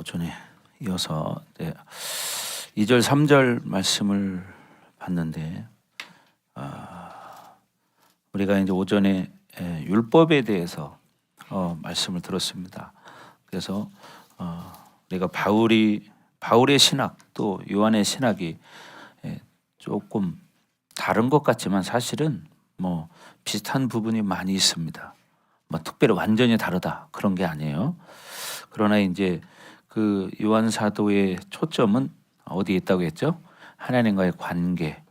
오전에 이어서 2절 3절 말씀을 봤는데 우리가 이제 오전에 율법에 대해서 말씀을 들었습니다. 그래서 우리가 바울의 신학 또 요한의 신학이 조금 다른 것 같지만 사실은 뭐 비슷한 부분이 많이 있습니다. 뭐 특별히 완전히 다르다 그런 게 아니에요. 그러나 이제 그 요한 사도의 초점은 어디에 있다고 했죠? 하나님과의 관계,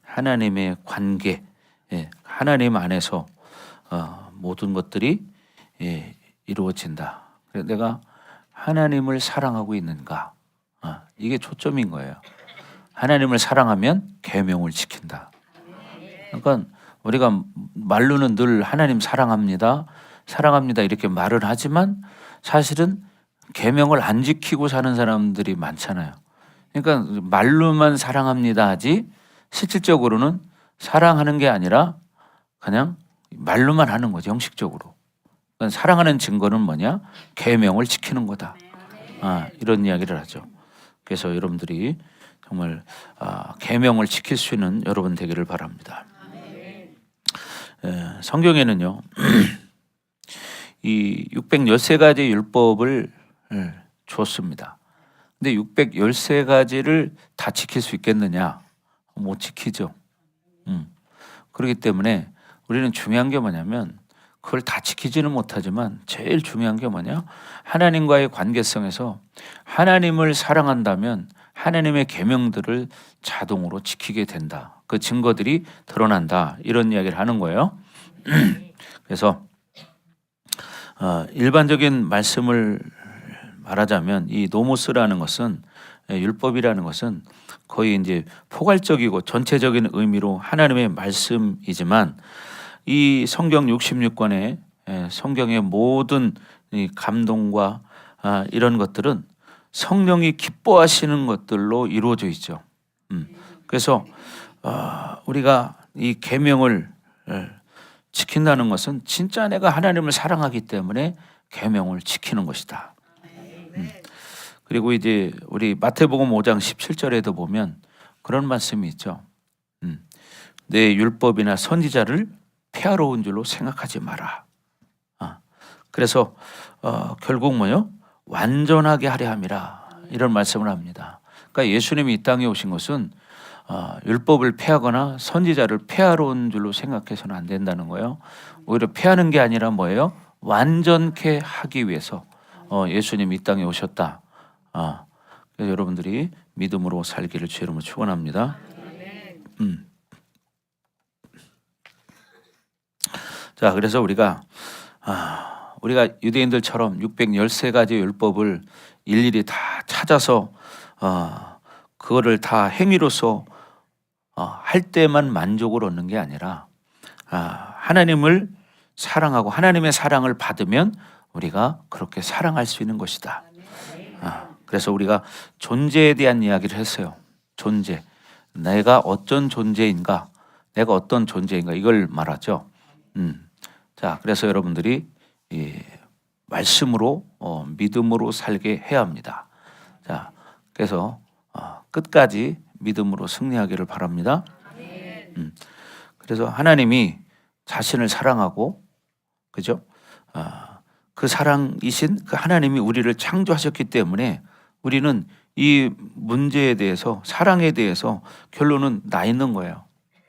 하나님의 관계, 하나님 안에서 모든 것들이 이루어진다. 그래서 내가 하나님을 사랑하고 있는가? 이게 초점인 거예요. 하나님을 사랑하면 계명을 지킨다. 그러니까 우리가 말로는 늘 하나님 사랑합니다, 사랑합니다 이렇게 말을 하지만 사실은 계명을 안 지키고 사는 사람들이 많잖아요. 그러니까 말로만 사랑합니다 하지 실질적으로는 사랑하는 게 아니라 그냥 말로만 하는 거죠, 형식적으로. 그러니까 사랑하는 증거는 뭐냐? 계명을 지키는 거다. 이런 이야기를 하죠. 그래서 여러분들이 정말 계명을 지킬 수 있는 여러분 되기를 바랍니다. 성경에는요 이 613가지 율법을 줬습니다. 근데 613가지를 다 지킬 수 있겠느냐? 못 지키죠. 그렇기 때문에 우리는 중요한 게 뭐냐면 그걸 다 지키지는 못하지만 제일 중요한 게 뭐냐? 하나님과의 관계성에서 하나님을 사랑한다면 하나님의 계명들을 자동으로 지키게 된다. 그 증거들이 드러난다. 이런 이야기를 하는 거예요. 그래서 일반적인 말씀을 말하자면 이 노모스라는 것은 율법이라는 것은 거의 이제 포괄적이고 전체적인 의미로 하나님의 말씀이지만 이 성경 66권의 성경의 모든 이 감동과 이런 것들은 성령이 기뻐하시는 것들로 이루어져 있죠. 그래서 우리가 이 계명을 지킨다는 것은 진짜 내가 하나님을 사랑하기 때문에 계명을 지키는 것이다. 그리고 이제 우리 마태복음 5장 17절에도 보면 그런 말씀이 있죠. 내 율법이나 선지자를 폐하러 온 줄로 생각하지 마라. 그래서 결국 뭐요? 완전하게 하려 함이라 이런 말씀을 합니다. 그러니까 예수님이 이 땅에 오신 것은 율법을 폐하거나 선지자를 폐하러 온 줄로 생각해서는 안 된다는 거예요. 오히려 폐하는 게 아니라 뭐예요? 완전케 하기 위해서 예수님이 이 땅에 오셨다. 그래서 여러분들이 믿음으로 살기를 주의 이름으로 축원합니다. 자, 그래서 우리가 유대인들처럼 613가지 율법을 일일이 다 찾아서 그거를 다 행위로서 할 때만 만족을 얻는 게 아니라 하나님을 사랑하고 하나님의 사랑을 받으면 우리가 그렇게 사랑할 수 있는 것이다. 그래서 우리가 존재에 대한 이야기를 했어요. 존재. 내가 어떤 존재인가? 이걸 말하죠. 자, 그래서 여러분들이 말씀으로 믿음으로 살게 해야 합니다. 자, 그래서 끝까지 믿음으로 승리하기를 바랍니다. 그래서 하나님이 자신을 사랑하고, 그죠? 그 사랑이신 그 하나님이 우리를 창조하셨기 때문에 우리는 이 문제에 대해서, 사랑에 대해서 결론은 나 있는 거예요.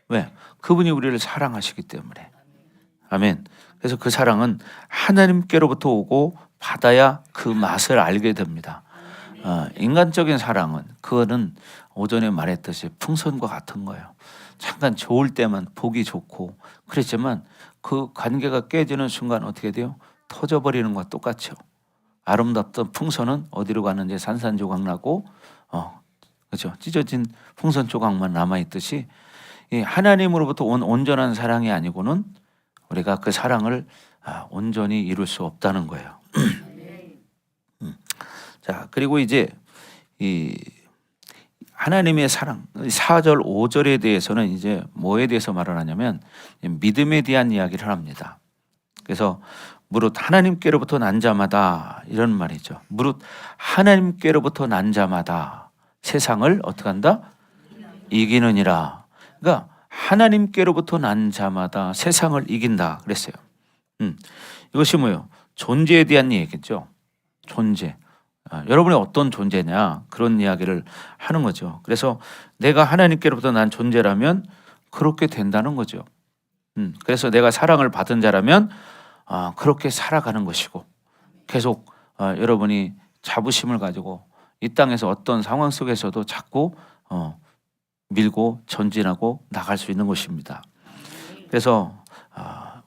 왜? 그분이 우리를 사랑하시기 때문에. 아멘. 그래서 그 사랑은 하나님께로부터 오고 받아야 그 맛을 알게 됩니다. 인간적인 사랑은 그거는 오전에 말했듯이 풍선과 같은 거예요. 잠깐 좋을 때만 보기 좋고 그랬지만 그 관계가 깨지는 순간 어떻게 돼요? 터져버리는 것과 똑같죠. 아름답던 풍선은 어디로 가는지 산산조각 나고 그렇죠. 찢어진 풍선 조각만 남아있듯이 하나님으로부터 온 온전한 사랑이 아니고는 우리가 그 사랑을 온전히 이룰 수 없다는 거예요. 자, 그리고 이제 이 하나님의 사랑 4절 5절에 대해서는 이제 뭐에 대해서 말을 하냐면 믿음에 대한 이야기를 합니다. 그래서 무릇 하나님께로부터 난 자마다 이런 말이죠. 무릇 하나님께로부터 난 자마다 세상을 어떻게 한다? 이기느니라. 그러니까 하나님께로부터 난 자마다 세상을 이긴다 그랬어요. 이것이 뭐예요? 존재에 대한 얘기겠죠. 존재. 여러분이 어떤 존재냐 그런 이야기를 하는 거죠. 그래서 내가 하나님께로부터 난 존재라면 그렇게 된다는 거죠. 그래서 내가 사랑을 받은 자라면 그렇게 살아가는 것이고 계속 여러분이 자부심을 가지고 이 땅에서 어떤 상황 속에서도 자꾸 밀고 전진하고 나갈 수 있는 것입니다. 그래서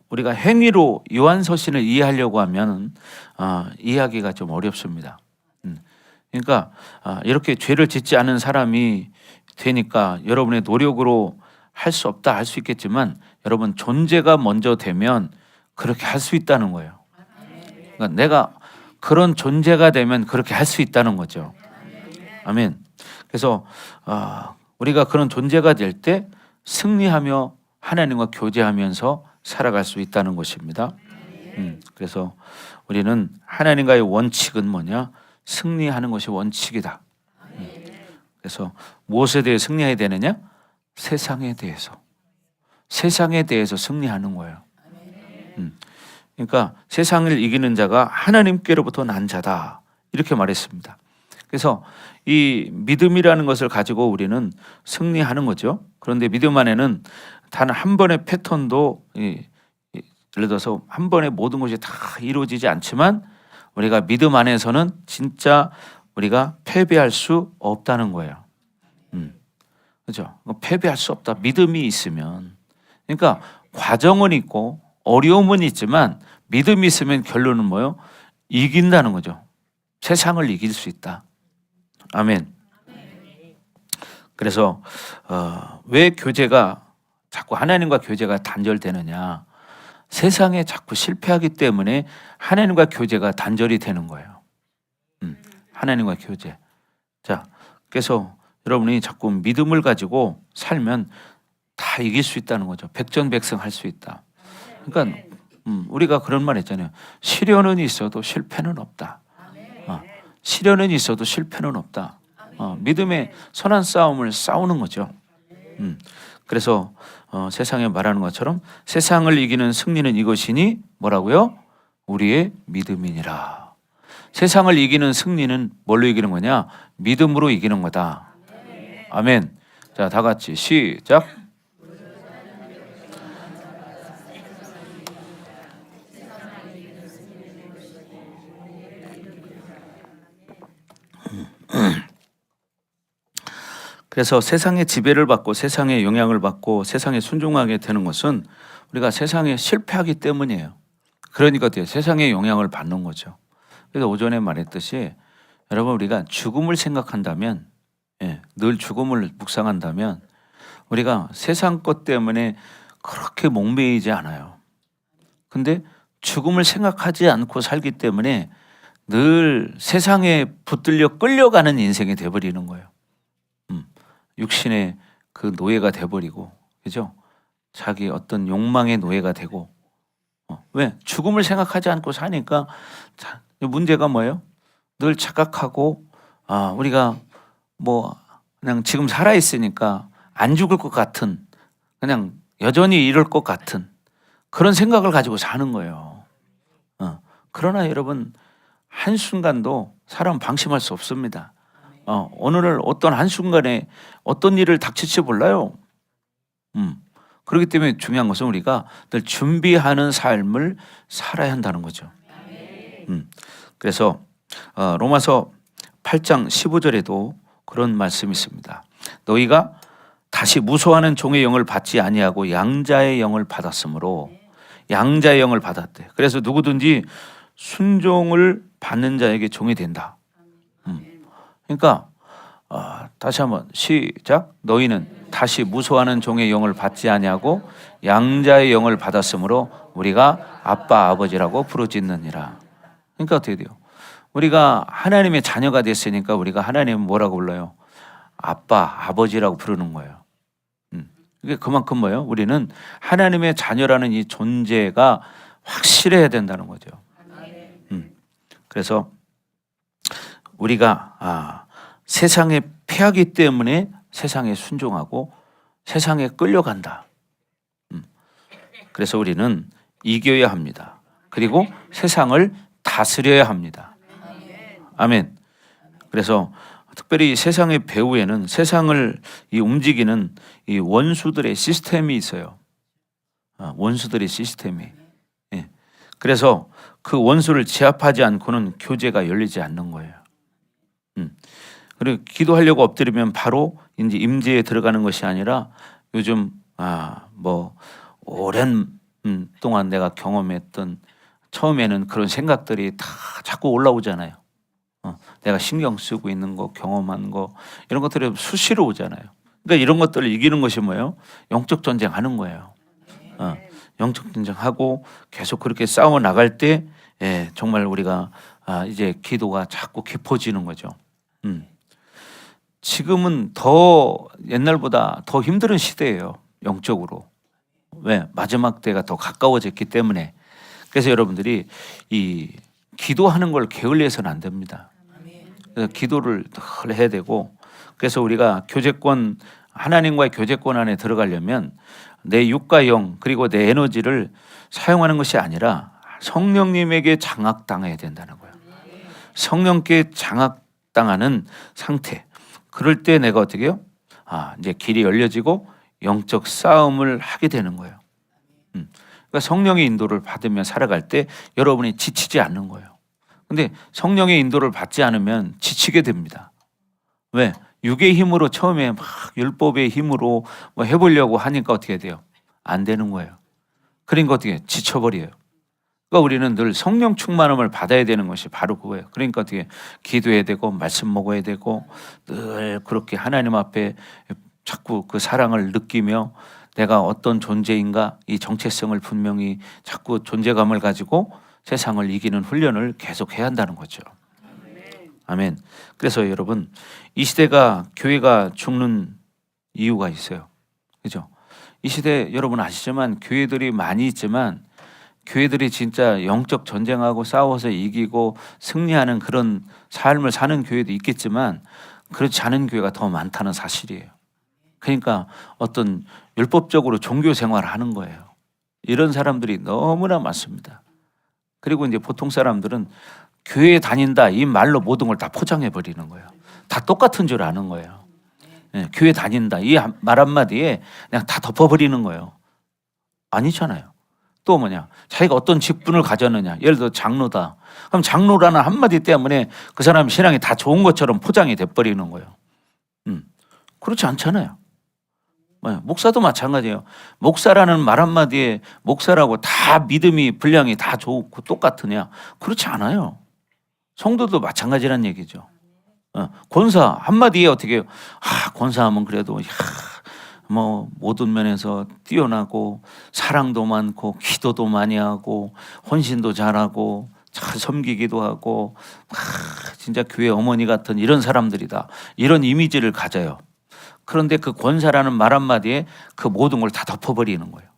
우리가 행위로 요한서신을 이해하려고 하면 이해하기가 좀 어렵습니다. 그러니까 이렇게 죄를 짓지 않은 사람이 되니까 여러분의 노력으로 할 수 없다 할 수 있겠지만 여러분 존재가 먼저 되면 그렇게 할 수 있다는 거예요. 그러니까 내가 그런 존재가 되면 그렇게 할 수 있다는 거죠. 아멘. 그래서 우리가 그런 존재가 될 때 승리하며 하나님과 교제하면서 살아갈 수 있다는 것입니다. 그래서 우리는 하나님과의 원칙은 뭐냐? 승리하는 것이 원칙이다. 그래서 무엇에 대해 승리해야 되느냐? 세상에 대해서. 세상에 대해서 승리하는 거예요. 그러니까 세상을 이기는 자가 하나님께로부터 난 자다. 이렇게 말했습니다. 그래서 이 믿음이라는 것을 가지고 우리는 승리하는 거죠. 그런데 믿음 안에는 단 한 번의 패턴도 예를 들어서 한 번에 모든 것이 다 이루어지지 않지만 우리가 믿음 안에서는 진짜 우리가 패배할 수 없다는 거예요. 그렇죠? 패배할 수 없다. 믿음이 있으면. 그러니까 과정은 있고 어려움은 있지만 믿음이 있으면 결론은 뭐예요? 이긴다는 거죠. 세상을 이길 수 있다. 아멘. 그래서 왜 교제가 자꾸 하나님과 교제가 단절되느냐? 세상에 자꾸 실패하기 때문에 하나님과 교제가 단절이 되는 거예요. 하나님과 교제. 자, 그래서 여러분이 자꾸 믿음을 가지고 살면 다 이길 수 있다는 거죠. 백전백승 할 수 있다. 그러니까 우리가 그런 말 했잖아요. 시련은 있어도 실패는 없다. 시련은 있어도 실패는 없다. 믿음의 선한 싸움을 싸우는 거죠. 그래서 세상에 말하는 것처럼 세상을 이기는 승리는 이것이니 뭐라고요? 우리의 믿음이니라. 세상을 이기는 승리는 뭘로 이기는 거냐? 믿음으로 이기는 거다. 아멘. 자, 다 같이 시작. 그래서 세상의 지배를 받고 세상의 영향을 받고 세상에 순종하게 되는 것은 우리가 세상에 실패하기 때문이에요. 그러니까 세상의 영향을 받는 거죠. 그래서 오전에 말했듯이 여러분 우리가 죽음을 생각한다면 늘 죽음을 묵상한다면 우리가 세상 것 때문에 그렇게 목매이지 않아요. 근데 죽음을 생각하지 않고 살기 때문에 늘 세상에 붙들려 끌려가는 인생이 돼버리는 거예요. 육신의 그 노예가 돼버리고, 그죠? 자기 어떤 욕망의 노예가 되고, 왜? 죽음을 생각하지 않고 사니까 문제가 뭐예요? 늘 착각하고, 우리가 뭐 그냥 지금 살아 있으니까 안 죽을 것 같은, 그냥 여전히 이럴 것 같은 그런 생각을 가지고 사는 거예요. 그러나 여러분 한순간도 사람 방심할 수 없습니다. 오늘 어떤 한순간에 어떤 일을 닥칠지 몰라요. 그렇기 때문에 중요한 것은 우리가 늘 준비하는 삶을 살아야 한다는 거죠. 그래서 로마서 8장 15절에도 그런 말씀이 있습니다. 너희가 다시 무소하는 종의 영을 받지 아니하고 양자의 영을 받았으므로, 양자의 영을 받았대. 그래서 누구든지 순종을 받는 자에게 종이 된다. 그러니까 다시 한번 시작. 너희는 다시 무소하는 종의 영을 받지 아니하고 양자의 영을 받았으므로 우리가 아빠 아버지라고 부르짖느니라. 그러니까 어떻게 돼요? 우리가 하나님의 자녀가 됐으니까 우리가 하나님은 뭐라고 불러요? 아빠 아버지라고 부르는 거예요. 이게 그만큼 뭐예요? 우리는 하나님의 자녀라는 이 존재가 확실해야 된다는 거죠. 그래서 우리가 세상에 패하기 때문에 세상에 순종하고 세상에 끌려간다. 그래서 우리는 이겨야 합니다. 그리고 세상을 다스려야 합니다. 아멘. 그래서 특별히 세상의 배후에는 세상을 움직이는 이 원수들의 시스템이 있어요. 원수들의 시스템이. 예. 그래서 그 원수를 제압하지 않고는 교제가 열리지 않는 거예요. 그리고 기도하려고 엎드리면 바로 이제 임재에 들어가는 것이 아니라 요즘 뭐 오랜 동안 내가 경험했던 처음에는 그런 생각들이 다 자꾸 올라오잖아요. 내가 신경 쓰고 있는 거, 경험한 거 이런 것들이 수시로 오잖아요. 그러니까 이런 것들을 이기는 것이 뭐예요? 영적 전쟁하는 거예요. 영적 전쟁하고 계속 그렇게 싸워 나갈 때 정말 우리가 이제 기도가 자꾸 깊어지는 거죠. 지금은 더 옛날보다 더 힘든 시대예요. 영적으로. 왜? 마지막 때가 더 가까워졌기 때문에. 그래서 여러분들이 이 기도하는 걸 게을리해서는 안 됩니다. 그래서 기도를 늘 해야 되고, 그래서 우리가 교제권, 하나님과의 교제권 안에 들어가려면 내 육과 영 그리고 내 에너지를 사용하는 것이 아니라 성령님에게 장악당해야 된다는 거예요. 성령께 장악당하는 상태. 그럴 때 내가 어떻게 해요? 이제 길이 열려지고 영적 싸움을 하게 되는 거예요. 그러니까 성령의 인도를 받으며 살아갈 때 여러분이 지치지 않는 거예요. 근데 성령의 인도를 받지 않으면 지치게 됩니다. 왜? 육의 힘으로 처음에 막 율법의 힘으로 뭐 해보려고 하니까 어떻게 돼요? 안 되는 거예요. 그러니까 어떻게 지쳐버려요. 그러니까 우리는 늘 성령 충만함을 받아야 되는 것이 바로 그거예요. 그러니까 어떻게 기도해야 되고 말씀 먹어야 되고 늘 그렇게 하나님 앞에 자꾸 그 사랑을 느끼며 내가 어떤 존재인가 이 정체성을 분명히 자꾸 존재감을 가지고 세상을 이기는 훈련을 계속 해야 한다는 거죠. 아멘. 그래서 여러분 이 시대가 교회가 죽는 이유가 있어요. 그죠? 이 시대 여러분 아시지만 교회들이 많이 있지만 교회들이 진짜 영적 전쟁하고 싸워서 이기고 승리하는 그런 삶을 사는 교회도 있겠지만 그렇지 않은 교회가 더 많다는 사실이에요. 그러니까 어떤 율법적으로 종교 생활을 하는 거예요. 이런 사람들이 너무나 많습니다. 그리고 이제 보통 사람들은 교회에 다닌다 이 말로 모든 걸 다 포장해 버리는 거예요. 다 똑같은 줄 아는 거예요. 교회 다닌다 이 말 한마디에 그냥 다 덮어버리는 거예요. 아니잖아요. 또 뭐냐? 자기가 어떤 직분을 가졌느냐. 예를 들어 장로다. 그럼 장로라는 한마디 때문에 그 사람 신앙이 다 좋은 것처럼 포장이 돼버리는 거예요. 그렇지 않잖아요. 목사도 마찬가지예요. 목사라는 말 한마디에 목사라고 다 믿음이 분량이 다 좋고 똑같으냐? 그렇지 않아요. 성도도 마찬가지란 얘기죠. 권사 한마디에 어떻게 해요? 권사하면 그래도 뭐 모든 면에서 뛰어나고 사랑도 많고 기도도 많이 하고 헌신도 잘하고 잘 섬기기도 하고 진짜 교회 어머니 같은 이런 사람들이다. 이런 이미지를 가져요. 그런데 그 권사라는 말 한마디에 그 모든 걸 다 덮어버리는 거예요.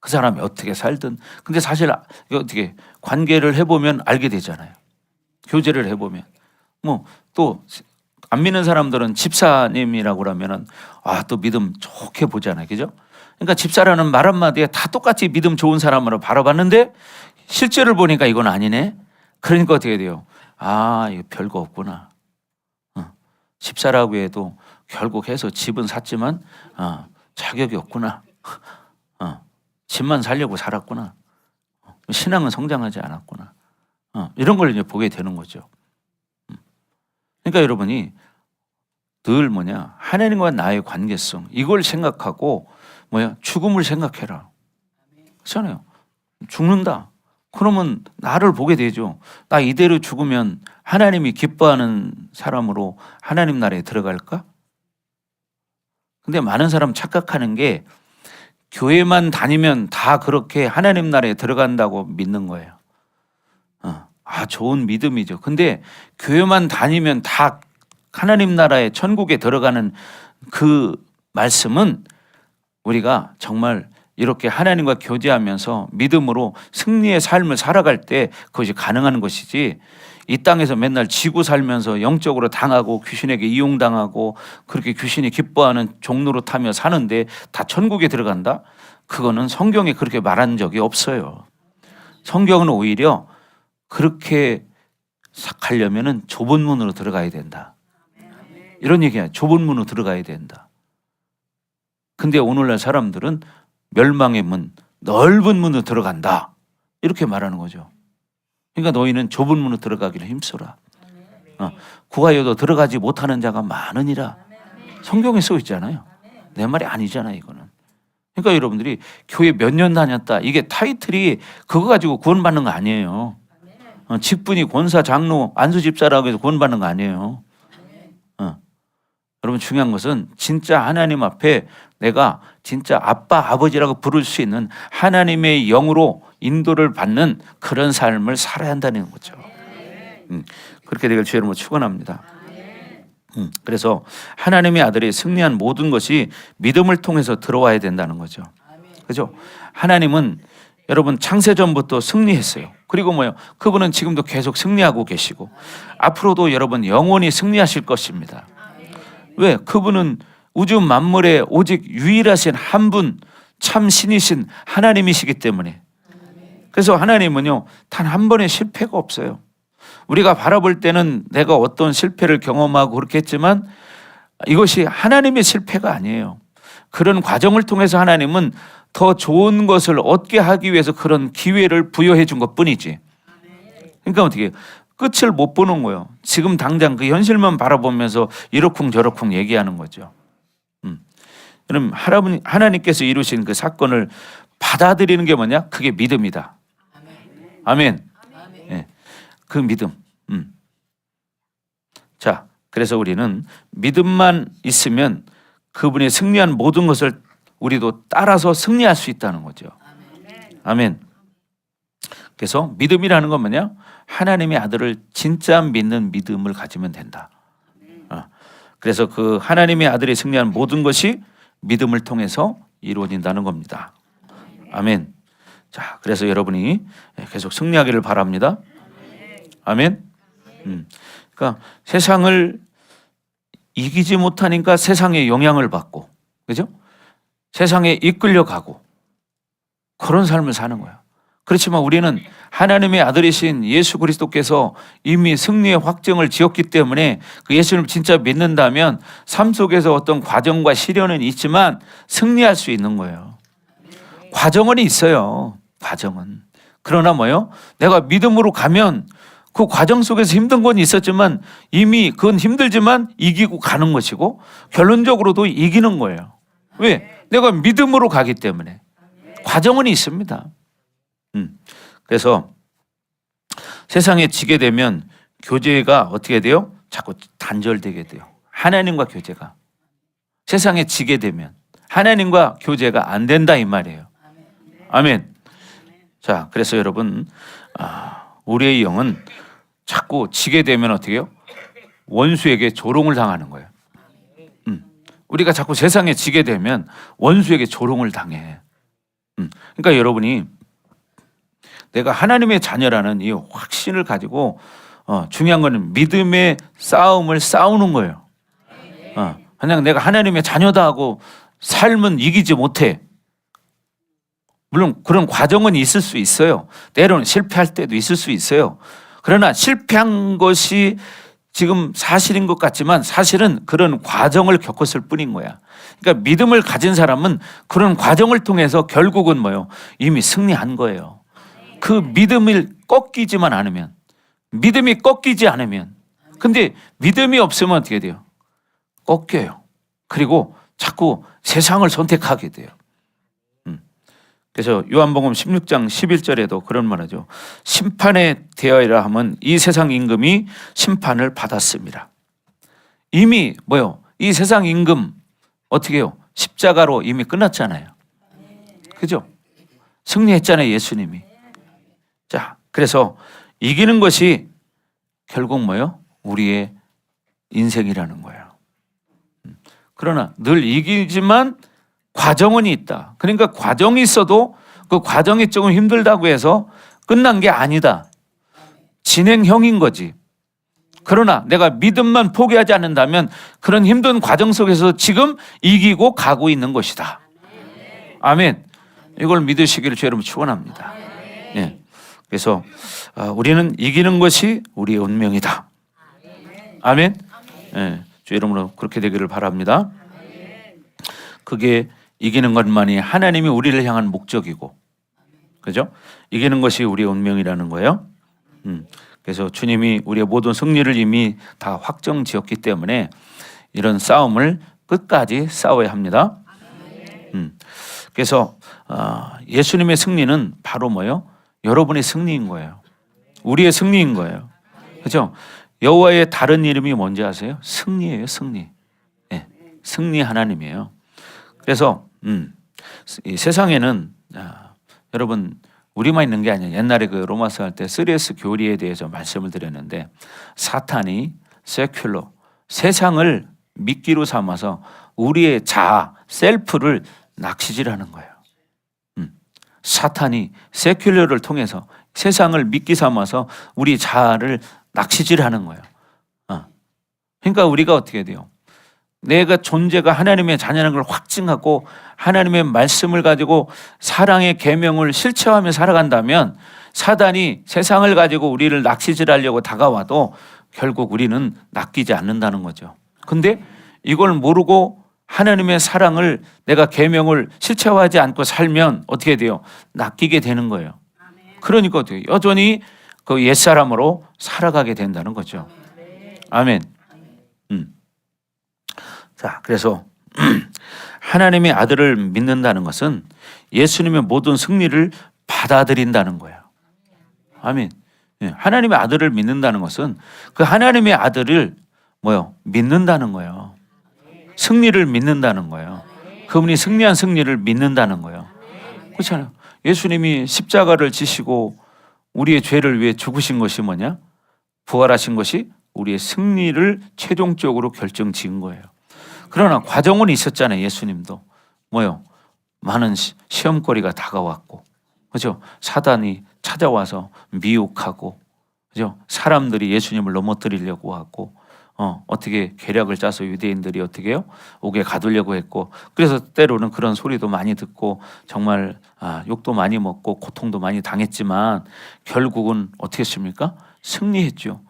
그 사람이 어떻게 살든. 근데 사실 어떻게 관계를 해보면 알게 되잖아요. 교제를 해보면. 뭐 또 안 믿는 사람들은 집사님이라고 그러면은 또 믿음 좋게 보잖아요. 그죠? 그러니까 집사라는 말 한마디에 다 똑같이 믿음 좋은 사람으로 바라봤는데 실제를 보니까 이건 아니네. 그러니까 어떻게 돼요? 이거 별거 없구나. 집사라고 해도 결국 해서 집은 샀지만 자격이 없구나. 집만 살려고 살았구나. 신앙은 성장하지 않았구나. 이런 걸 이제 보게 되는 거죠. 그러니까 여러분이 늘 하나님과 나의 관계성 이걸 생각하고 죽음을 생각해라. 그렇잖아요. 죽는다. 그러면 나를 보게 되죠. 나 이대로 죽으면 하나님이 기뻐하는 사람으로 하나님 나라에 들어갈까? 근데 많은 사람 착각하는 게 교회만 다니면 다 그렇게 하나님 나라에 들어간다고 믿는 거예요. 좋은 믿음이죠. 근데 교회만 다니면 다 하나님 나라의 천국에 들어가는 그 말씀은 우리가 정말 이렇게 하나님과 교제하면서 믿음으로 승리의 삶을 살아갈 때 그것이 가능한 것이지, 이 땅에서 맨날 지고 살면서 영적으로 당하고 귀신에게 이용당하고 그렇게 귀신이 기뻐하는 종로로 타며 사는데 다 천국에 들어간다? 그거는 성경에 그렇게 말한 적이 없어요. 성경은 오히려 그렇게 가려면은 좁은 문으로 들어가야 된다, 이런 얘기야. 좁은 문으로 들어가야 된다. 근데 오늘날 사람들은 멸망의 문, 넓은 문으로 들어간다, 이렇게 말하는 거죠. 그러니까 너희는 좁은 문으로 들어가기를 힘써라. 구하여도 들어가지 못하는 자가 많으니라. 성경에 써 있잖아요. 내 말이 아니잖아요, 이거는. 그러니까 여러분들이 교회 몇 년 다녔다, 이게 타이틀이 그거 가지고 구원받는 거 아니에요. 직분이 권사, 장로, 안수집사라고 해서 구원받는 거 아니에요. 여러분, 중요한 것은 진짜 하나님 앞에 내가 진짜 아빠, 아버지라고 부를 수 있는 하나님의 영으로 인도를 받는 그런 삶을 살아야 한다는 거죠. 그렇게 되길 주의 이름으로 축원합니다. 그래서 하나님의 아들이 승리한 모든 것이 믿음을 통해서 들어와야 된다는 거죠. 그죠? 하나님은 여러분 창세전부터 승리했어요. 그리고 뭐요? 그분은 지금도 계속 승리하고 계시고 앞으로도 여러분 영원히 승리하실 것입니다. 왜? 그분은 우주 만물에 오직 유일하신 한 분, 참 신이신 하나님이시기 때문에. 그래서 하나님은요, 단 한 번의 실패가 없어요. 우리가 바라볼 때는 내가 어떤 실패를 경험하고 그렇게 했지만 이것이 하나님의 실패가 아니에요. 그런 과정을 통해서 하나님은 더 좋은 것을 얻게 하기 위해서 그런 기회를 부여해 준 것뿐이지. 그러니까 어떻게 해요? 끝을 못 보는 거예요. 지금 당장 그 현실만 바라보면서 이러쿵 저러쿵 얘기하는 거죠. 그럼 하나님께서 이루신 그 사건을 받아들이는 게 뭐냐? 그게 믿음이다. 아멘. 네, 그 믿음. 자, 그래서 우리는 믿음만 있으면 그분이 승리한 모든 것을 우리도 따라서 승리할 수 있다는 거죠. 아멘. 그래서 믿음이라는 건 뭐냐? 하나님의 아들을 진짜 믿는 믿음을 가지면 된다. 그래서 그 하나님의 아들이 승리한 모든 것이 믿음을 통해서 이루어진다는 겁니다. 아멘. 자, 그래서 여러분이 계속 승리하기를 바랍니다. 아멘. 그러니까 세상을 이기지 못하니까 세상의 영향을 받고, 그죠? 세상에 이끌려가고 그런 삶을 사는 거야. 그렇지만 우리는 하나님의 아들이신 예수 그리스도께서 이미 승리의 확정을 지었기 때문에 그 예수님을 진짜 믿는다면 삶 속에서 어떤 과정과 시련은 있지만 승리할 수 있는 거예요. 과정은 있어요. 과정은. 그러나 뭐요? 내가 믿음으로 가면 그 과정 속에서 힘든 건 있었지만 이미 그건 힘들지만 이기고 가는 것이고 결론적으로도 이기는 거예요. 왜? 내가 믿음으로 가기 때문에. 과정은 있습니다. 그래서 세상에 지게 되면 교제가 어떻게 돼요? 자꾸 단절되게 돼요. 하나님과 교제가. 세상에 지게 되면 하나님과 교제가 안 된다 이 말이에요. 아멘. 자, 그래서 여러분, 우리의 영은 자꾸 지게 되면 어떻게 해요? 원수에게 조롱을 당하는 거예요. 우리가 자꾸 세상에 지게 되면 원수에게 조롱을 당해. 그러니까 여러분이 내가 하나님의 자녀라는 이 확신을 가지고 중요한 거는 믿음의 싸움을 싸우는 거예요. 그냥 내가 하나님의 자녀다 하고 삶은 이기지 못해. 물론 그런 과정은 있을 수 있어요. 때로는 실패할 때도 있을 수 있어요. 그러나 실패한 것이 지금 사실인 것 같지만 사실은 그런 과정을 겪었을 뿐인 거야. 그러니까 믿음을 가진 사람은 그런 과정을 통해서 결국은 뭐예요? 이미 승리한 거예요. 그 믿음을 꺾이지만 않으면, 믿음이 꺾이지 않으면, 근데 믿음이 없으면 어떻게 돼요? 꺾여요. 그리고 자꾸 세상을 선택하게 돼요. 그래서 요한복음 16장 11절에도 그런 말하죠. 심판에 대하여라 하면 이 세상 임금이 심판을 받았습니다. 이미 뭐요? 이 세상 임금 어떻게 해요? 십자가로 이미 끝났잖아요. 그죠? 승리했잖아요, 예수님이. 자, 그래서 이기는 것이 결국 뭐요? 우리의 인생이라는 거예요. 그러나 늘 이기지만 과정은 있다. 그러니까 과정이 있어도 그 과정이 조금 힘들다고 해서 끝난 게 아니다. 진행형인 거지. 그러나 내가 믿음만 포기하지 않는다면 그런 힘든 과정 속에서 지금 이기고 가고 있는 것이다. 아멘. 이걸 믿으시기를 주 여러분 축원합니다. 예. 그래서 우리는 이기는 것이 우리의 운명이다. 아멘. 예. 주 이름으로 그렇게 되기를 바랍니다. 그게 이기는 것만이 하나님이 우리를 향한 목적이고, 그죠? 이기는 것이 우리의 운명이라는 거예요. 그래서 주님이 우리의 모든 승리를 이미 다 확정지었기 때문에 이런 싸움을 끝까지 싸워야 합니다. 그래서 예수님의 승리는 바로 뭐예요? 여러분의 승리인 거예요. 우리의 승리인 거예요. 그죠? 여호와의 다른 이름이 뭔지 아세요? 승리예요, 승리. 네, 승리 하나님이에요. 그래서 이 세상에는 여러분 우리만 있는 게 아니에요. 옛날에 그 로마서 할 때 3S 교리에 대해서 말씀을 드렸는데 사탄이 세큘러 세상을 미끼로 삼아서 우리의 자아 셀프를 낚시질하는 거예요. 사탄이 세큘러를 통해서 세상을 미끼 삼아서 우리 자아를 낚시질하는 거예요. 그러니까 우리가 어떻게 돼요? 내가 존재가 하나님의 자녀라는 걸 확증하고 하나님의 말씀을 가지고 사랑의 계명을 실체하며 살아간다면 사단이 세상을 가지고 우리를 낚시질하려고 다가와도 결국 우리는 낚이지 않는다는 거죠. 근데 이걸 모르고 하나님의 사랑을 내가 계명을 실체화하지 않고 살면 어떻게 돼요? 낚이게 되는 거예요. 그러니까 어떻게 여전히 그 옛사람으로 살아가게 된다는 거죠. 아멘. 자, 그래서 하나님의 아들을 믿는다는 것은 예수님의 모든 승리를 받아들인다는 거예요. 아멘. 하나님의 아들을 믿는다는 것은 그 하나님의 아들을 믿는다는 거예요. 승리를 믿는다는 거예요. 그분이 승리한 승리를 믿는다는 거예요. 그렇잖아요. 예수님이 십자가를 지시고 우리의 죄를 위해 죽으신 것이 뭐냐? 부활하신 것이 우리의 승리를 최종적으로 결정 지은 거예요. 그러나 과정은 있었잖아요. 예수님도 많은 시험거리가 다가왔고, 그죠? 사단이 찾아와서 미혹하고, 그죠? 사람들이 예수님을 넘어뜨리려고 하고, 어떻게 계략을 짜서 유대인들이 어떻게 해요? 옥에 가두려고 했고, 그래서 때로는 그런 소리도 많이 듣고 정말 욕도 많이 먹고 고통도 많이 당했지만 결국은 어떻게 했습니까? 승리했죠.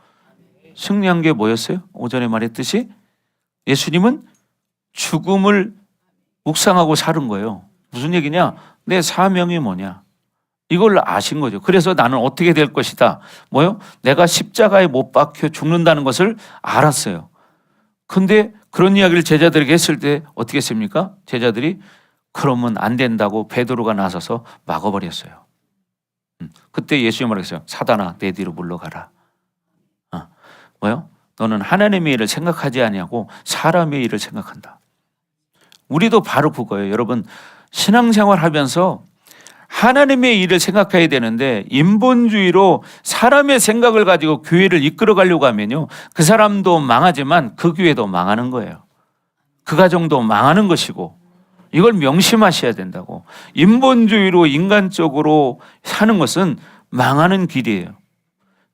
승리한 게 뭐였어요? 오전에 말했듯이 예수님은 죽음을 묵상하고 사는 거예요. 무슨 얘기냐? 내 사명이 뭐냐? 이걸 아신 거죠. 그래서 나는 어떻게 될 것이다. 내가 십자가에 못 박혀 죽는다는 것을 알았어요. 근데 그런 이야기를 제자들에게 했을 때 어떻게 했습니까? 제자들이 그러면 안 된다고 베드로가 나서서 막아버렸어요. 그때 예수님이 말했어요. 사단아, 내 뒤로 물러가라. 너는 하나님의 일을 생각하지 아니하고 사람의 일을 생각한다. 우리도 바로 그거예요. 여러분, 신앙생활 하면서 하나님의 일을 생각해야 되는데 인본주의로 사람의 생각을 가지고 교회를 이끌어 가려고 하면요, 그 사람도 망하지만 그 교회도 망하는 거예요. 그 가정도 망하는 것이고, 이걸 명심하셔야 된다고. 인본주의로 인간적으로 사는 것은 망하는 길이에요.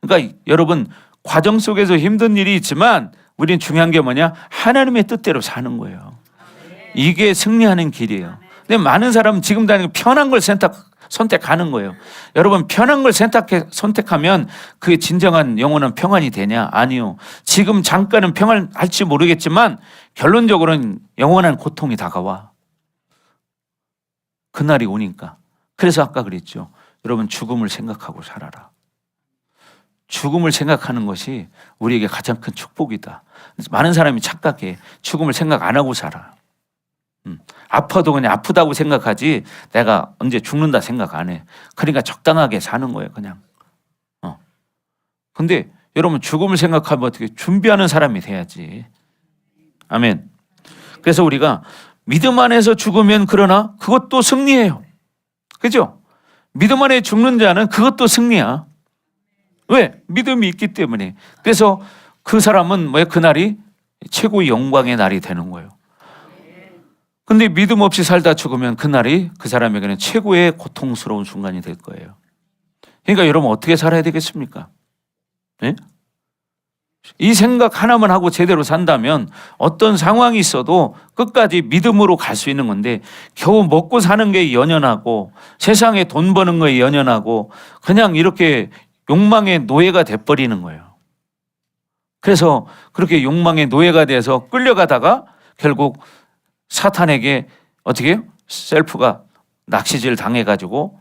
그러니까 여러분, 과정 속에서 힘든 일이 있지만 우리는 중요한 게 뭐냐? 하나님의 뜻대로 사는 거예요. 이게 승리하는 길이에요. 근데 많은 사람은 지금 다니는 편한 걸 선택하는 거예요. 여러분, 편한 걸 선택하면 그게 진정한 영원한 평안이 되냐? 아니요. 지금 잠깐은 평안할지 모르겠지만 결론적으로는 영원한 고통이 다가와. 그날이 오니까. 그래서 아까 그랬죠. 여러분, 죽음을 생각하고 살아라. 죽음을 생각하는 것이 우리에게 가장 큰 축복이다. 많은 사람이 착각해. 죽음을 생각 안 하고 살아. 아파도 그냥 아프다고 생각하지 내가 언제 죽는다 생각 안 해. 그러니까 적당하게 사는 거예요, 그냥. 근데 여러분, 죽음을 생각하면 어떻게 준비하는 사람이 돼야지. 아멘. 그래서 우리가 믿음 안에서 죽으면 그러나 그것도 승리예요. 그죠? 믿음 안에 죽는 자는 그것도 승리야. 왜? 믿음이 있기 때문에. 그래서 그 사람은 그날이 최고의 영광의 날이 되는 거예요. 근데 믿음 없이 살다 죽으면 그날이 그 사람에게는 최고의 고통스러운 순간이 될 거예요. 그러니까 여러분 어떻게 살아야 되겠습니까? 네? 이 생각 하나만 하고 제대로 산다면 어떤 상황이 있어도 끝까지 믿음으로 갈 수 있는 건데, 겨우 먹고 사는 게 연연하고 세상에 돈 버는 거에 연연하고 그냥 이렇게 욕망의 노예가 돼버리는 거예요. 그래서 그렇게 욕망의 노예가 돼서 끌려가다가 결국 사탄에게 어떻게 해요? 셀프가 낚시질 당해가지고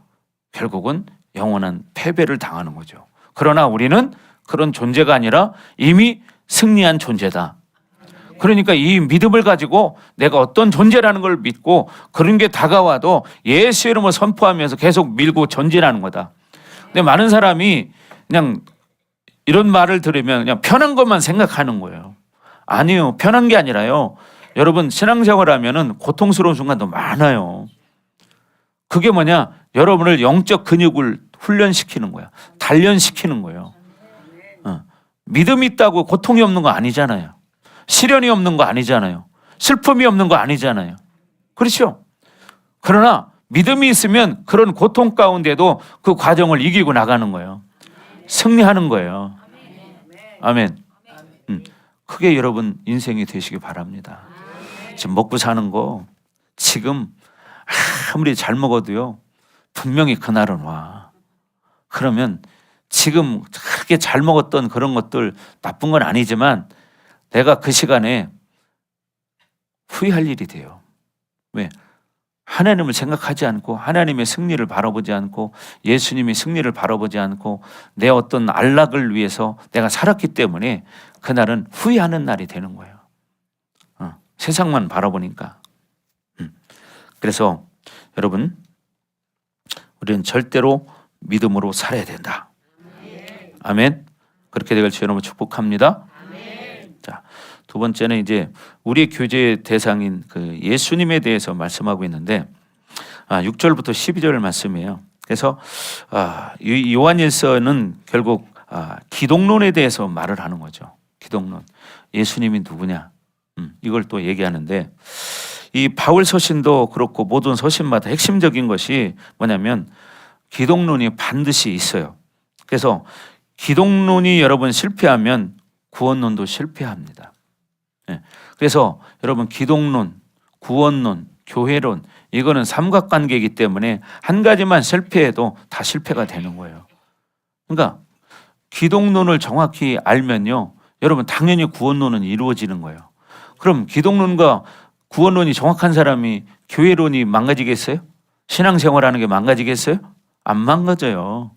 결국은 영원한 패배를 당하는 거죠. 그러나 우리는 그런 존재가 아니라 이미 승리한 존재다. 그러니까 이 믿음을 가지고 내가 어떤 존재라는 걸 믿고 그런 게 다가와도 예수 이름을 선포하면서 계속 밀고 전진하는 거다. 근데 많은 사람이 그냥 이런 말을 들으면 그냥 편한 것만 생각하는 거예요. 아니요. 편한 게 아니라요. 여러분 신앙생활 하면은 고통스러운 순간도 많아요. 그게 뭐냐? 여러분을 영적 근육을 훈련시키는 거야. 단련시키는 거예요. 믿음이 있다고 고통이 없는 거 아니잖아요. 시련이 없는 거 아니잖아요. 슬픔이 없는 거 아니잖아요. 그렇죠? 그러나 믿음이 있으면 그런 고통 가운데도 그 과정을 이기고 나가는 거예요. 승리하는 거예요. 아멘. 크게 여러분 인생이 되시기 바랍니다. 지금 먹고 사는 거 지금 아무리 잘 먹어도요 분명히 그날은 와. 그러면 지금 그렇게 잘 먹었던 그런 것들 나쁜 건 아니지만 내가 그 시간에 후회할 일이 돼요. 왜? 하나님을 생각하지 않고 하나님의 승리를 바라보지 않고 예수님의 승리를 바라보지 않고 내 어떤 안락을 위해서 내가 살았기 때문에 그날은 후회하는 날이 되는 거예요. 세상만 바라보니까. 그래서 여러분 우리는 절대로 믿음으로 살아야 된다. 아멘. 그렇게 되길 주여 너무 축복합니다. 자, 두 번째는 이제 우리 교제의 대상인 그 예수님에 대해서 말씀하고 있는데 6절부터 12절 말씀이에요. 그래서 이 요한일서는 결국 기독론에 대해서 말을 하는 거죠. 기독론. 예수님이 누구냐? 이걸 또 얘기하는데 이 바울 서신도 그렇고 모든 서신마다 핵심적인 것이 뭐냐면 기독론이 반드시 있어요. 그래서 기독론이 여러분 실패하면 구원론도 실패합니다. 그래서 여러분 기독론, 구원론, 교회론 이거는 삼각관계이기 때문에 한 가지만 실패해도 다 실패가 되는 거예요. 그러니까 기독론을 정확히 알면요 여러분 당연히 구원론은 이루어지는 거예요. 그럼 기독론과 구원론이 정확한 사람이 교회론이 망가지겠어요? 신앙생활하는 게 망가지겠어요? 안 망가져요.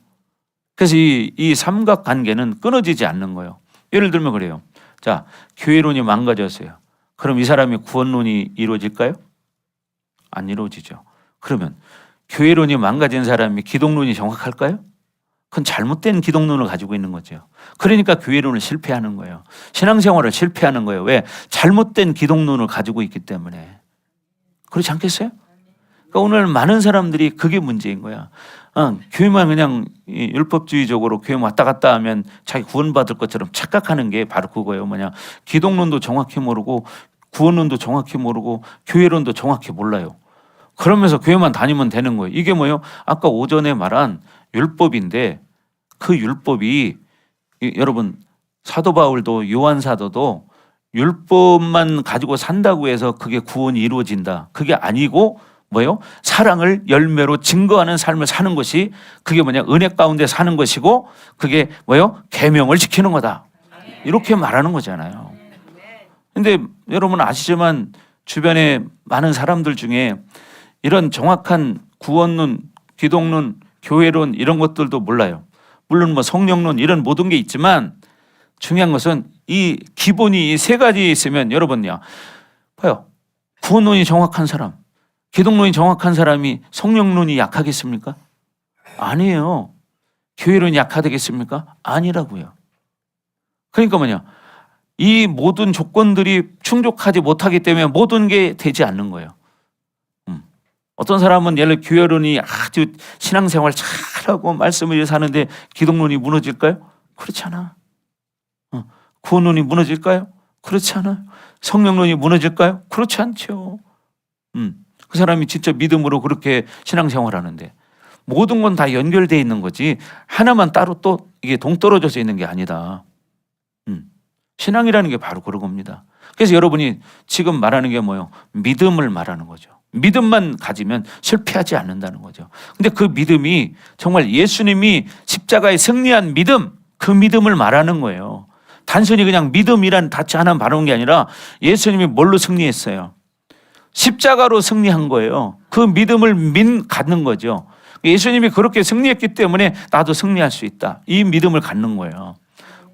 그래서 이 삼각관계는 끊어지지 않는 거예요. 예를 들면 그래요. 자, 교회론이 망가졌어요. 그럼 이 사람이 구원론이 이루어질까요? 안 이루어지죠. 그러면 교회론이 망가진 사람이 기독론이 정확할까요? 그건 잘못된 기독론을 가지고 있는 거죠. 그러니까 교회론을 실패하는 거예요. 신앙생활을 실패하는 거예요. 왜? 잘못된 기독론을 가지고 있기 때문에. 그렇지 않겠어요? 그러니까 오늘 많은 사람들이 그게 문제인 거야. 교회만 그냥 율법주의적으로 교회 왔다 갔다 하면 자기 구원받을 것처럼 착각하는 게 바로 그거예요. 뭐냐? 기독론도 정확히 모르고 구원론도 정확히 모르고 교회론도 정확히 몰라요. 그러면서 교회만 다니면 되는 거예요. 이게 뭐예요? 아까 오전에 말한 율법인데 그 율법이 여러분 사도 바울도 요한 사도도 율법만 가지고 산다고 해서 그게 구원이 이루어진다. 그게 아니고 뭐예요? 사랑을 열매로 증거하는 삶을 사는 것이 그게 뭐냐? 은혜 가운데 사는 것이고 그게 뭐예요? 계명을 지키는 거다. 이렇게 말하는 거잖아요. 근데 여러분 아시지만 주변에 많은 사람들 중에 이런 정확한 구원론, 기독론, 교회론 이런 것들도 몰라요. 물론 뭐 성령론 이런 모든 게 있지만 중요한 것은 이 기본이 이 세 가지 있으면 여러분요. 봐요. 구원론이 정확한 사람, 기독론이 정확한 사람이 성령론이 약하겠습니까? 아니에요. 교회론이 약하겠습니까? 아니라고요. 그러니까 뭐냐? 이 모든 조건들이 충족하지 못하기 때문에 모든 게 되지 않는 거예요. 어떤 사람은 예를 들어 교회론이 아주 신앙생활 잘하고 말씀을 위해서 사는데 기독론이 무너질까요? 그렇지 않아. 구원론이 무너질까요? 그렇지 않아요. 성령론이 무너질까요? 그렇지 않죠. 그 사람이 진짜 믿음으로 그렇게 신앙생활하는데 모든 건 다 연결되어 있는 거지 하나만 따로 또 이게 동떨어져서 있는 게 아니다. 신앙이라는 게 바로 그런 겁니다. 그래서 여러분이 지금 말하는 게 뭐예요? 믿음을 말하는 거죠. 믿음만 가지면 실패하지 않는다는 거죠. 근데 그 믿음이 정말 예수님이 십자가에 승리한 믿음, 그 믿음을 말하는 거예요. 단순히 그냥 믿음이란 단체 하나 말하는 게 아니라 예수님이 뭘로 승리했어요? 십자가로 승리한 거예요. 그 믿음을 갖는 거죠. 예수님이 그렇게 승리했기 때문에 나도 승리할 수 있다. 이 믿음을 갖는 거예요.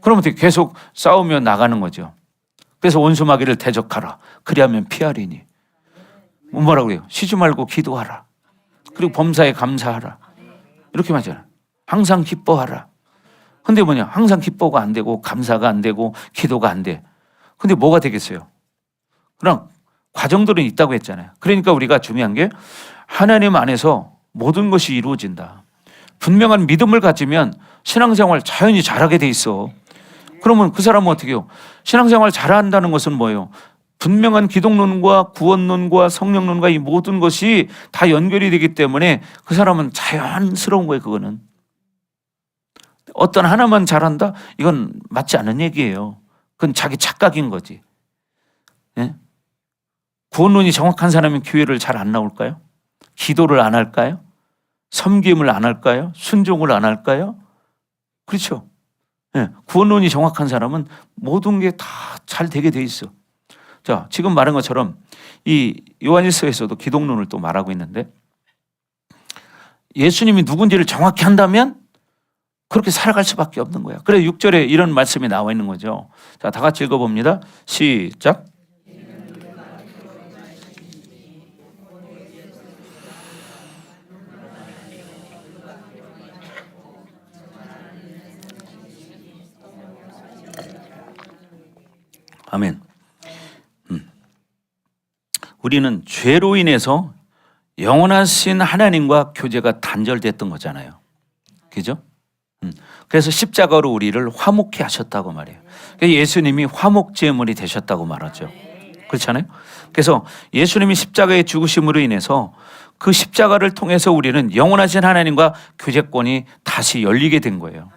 그러면 어떻게 계속 싸우며 나가는 거죠. 그래서 원수마귀를 대적하라. 그리하면 피하리니. 뭐라고 그래요? 쉬지 말고 기도하라. 그리고 범사에 감사하라. 이렇게 말하잖아요. 항상 기뻐하라. 근데 뭐냐? 항상 기뻐가 안 되고 감사가 안 되고 기도가 안 돼. 근데 뭐가 되겠어요? 그냥 과정들은 있다고 했잖아요. 그러니까 우리가 중요한 게 하나님 안에서 모든 것이 이루어진다. 분명한 믿음을 가지면 신앙생활 자연히 잘하게 돼 있어. 그러면 그 사람은 어떻게 해요? 신앙생활 잘한다는 것은 뭐예요? 분명한 기독론과 구원론과 성령론과 이 모든 것이 다 연결이 되기 때문에 그 사람은 자연스러운 거예요. 그거는. 어떤 하나만 잘한다? 이건 맞지 않은 얘기예요. 그건 자기 착각인 거지. 예? 구원론이 정확한 사람은 교회를 잘 안 나올까요? 기도를 안 할까요? 섬김을 안 할까요? 순종을 안 할까요? 그렇죠. 예, 구원론이 정확한 사람은 모든 게 다 잘 되게 돼 있어. 자, 지금 말한 것처럼 이 요한일서에서도 기독론을 또 말하고 있는데 예수님이 누군지를 정확히 한다면 그렇게 살아갈 수밖에 없는 거야. 그래서 6절에 이런 말씀이 나와 있는 거죠. 자, 다 같이 읽어봅니다. 시작. 아멘. 우리는 죄로 인해서 영원하신 하나님과 교제가 단절됐던 거잖아요. 그죠? 그래서 십자가로 우리를 화목케 하셨다고 말해요. 예수님이 화목제물이 되셨다고 말하죠. 그렇잖아요. 그래서 예수님이 십자가의 죽으심으로 인해서 그 십자가를 통해서 우리는 영원하신 하나님과 교제권이 다시 열리게 된 거예요.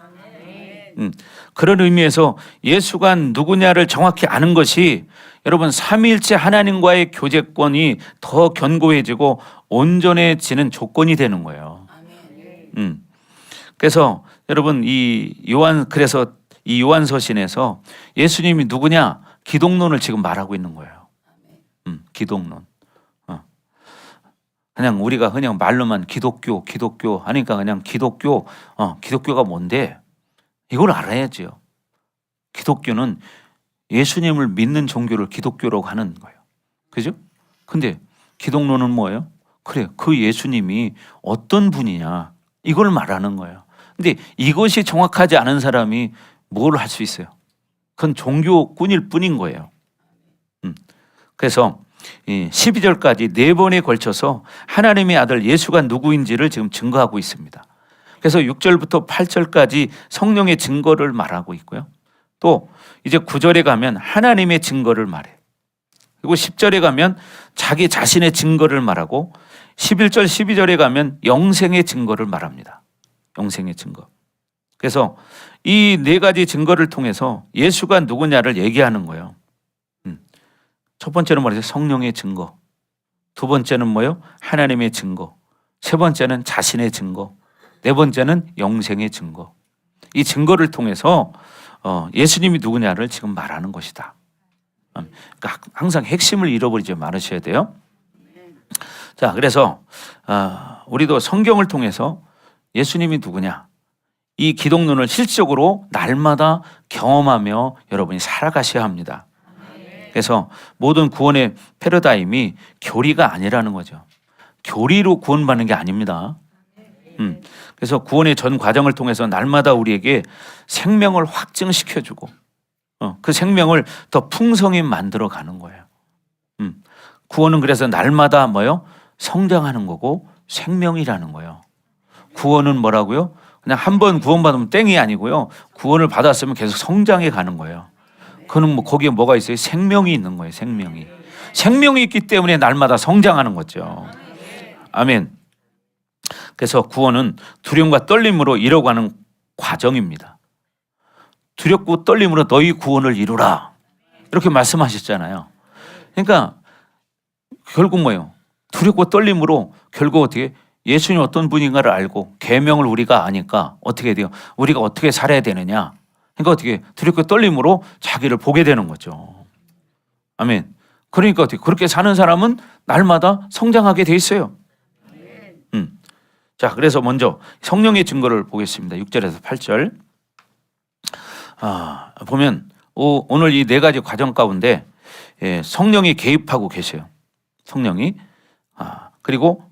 그런 의미에서 예수가 누구냐를 정확히 아는 것이 여러분 삼위일체 하나님과의 교제권이 더 견고해지고 온전해지는 조건이 되는 거예요. 그래서 여러분 그래서 이 요한서신에서 예수님이 누구냐 기독론을 지금 말하고 있는 거예요. 기독론. 그냥 우리가 그냥 말로만 기독교 하니까 그냥 기독교가 뭔데? 이걸 알아야죠. 기독교는 예수님을 믿는 종교를 기독교라고 하는 거예요. 그죠? 근데 기독론은 뭐예요? 그래, 그 예수님이 어떤 분이냐 이걸 말하는 거예요. 근데 이것이 정확하지 않은 사람이 뭘 할 수 있어요? 그건 종교꾼일 뿐인 거예요. 그래서 12절까지 4번에 걸쳐서 하나님의 아들 예수가 누구인지를 지금 증거하고 있습니다. 그래서 6절부터 8절까지 성령의 증거를 말하고 있고요. 또 이제 9절에 가면 하나님의 증거를 말해요. 그리고 10절에 가면 자기 자신의 증거를 말하고 11절, 12절에 가면 영생의 증거를 말합니다. 영생의 증거. 그래서 이 4가지 증거를 통해서 예수가 누구냐를 얘기하는 거예요. 첫 번째는 뭐죠? 성령의 증거. 두 번째는 뭐예요? 하나님의 증거. 세 번째는 자신의 증거. 네 번째는 영생의 증거. 이 증거를 통해서 예수님이 누구냐를 지금 말하는 것이다. 그러니까 항상 핵심을 잃어버리지 말으셔야 돼요. 자, 그래서 우리도 성경을 통해서 예수님이 누구냐 이 기독론을 실질적으로 날마다 경험하며 여러분이 살아가셔야 합니다. 그래서 모든 구원의 패러다임이 교리가 아니라는 거죠. 교리로 구원받는 게 아닙니다. 그래서 구원의 전 과정을 통해서 날마다 우리에게 생명을 확증시켜주고 그 생명을 더 풍성히 만들어가는 거예요. 구원은 그래서 날마다 뭐요? 성장하는 거고 생명이라는 거예요. 구원은 뭐라고요? 그냥 한 번 구원받으면 땡이 아니고요. 구원을 받았으면 계속 성장해 가는 거예요. 그는 거기에 뭐가 있어요? 생명이 있는 거예요. 생명이. 생명이 있기 때문에 날마다 성장하는 거죠. 아멘. 그래서 구원은 두려움과 떨림으로 이뤄가는 과정입니다. 두렵고 떨림으로 너희 구원을 이루라, 이렇게 말씀하셨잖아요. 그러니까 결국 뭐예요? 두렵고 떨림으로 결국 어떻게 예수님 어떤 분인가를 알고 계명을 우리가 아니까 어떻게 돼요? 우리가 어떻게 살아야 되느냐? 그러니까 어떻게 두렵고 떨림으로 자기를 보게 되는 거죠. 아멘. 그러니까 어떻게 그렇게 사는 사람은 날마다 성장하게 돼 있어요. 자, 그래서 먼저 성령의 증거를 보겠습니다. 6절에서 8절. 보면 오늘 이 네 가지 과정 가운데 성령이 개입하고 계세요. 성령이. 그리고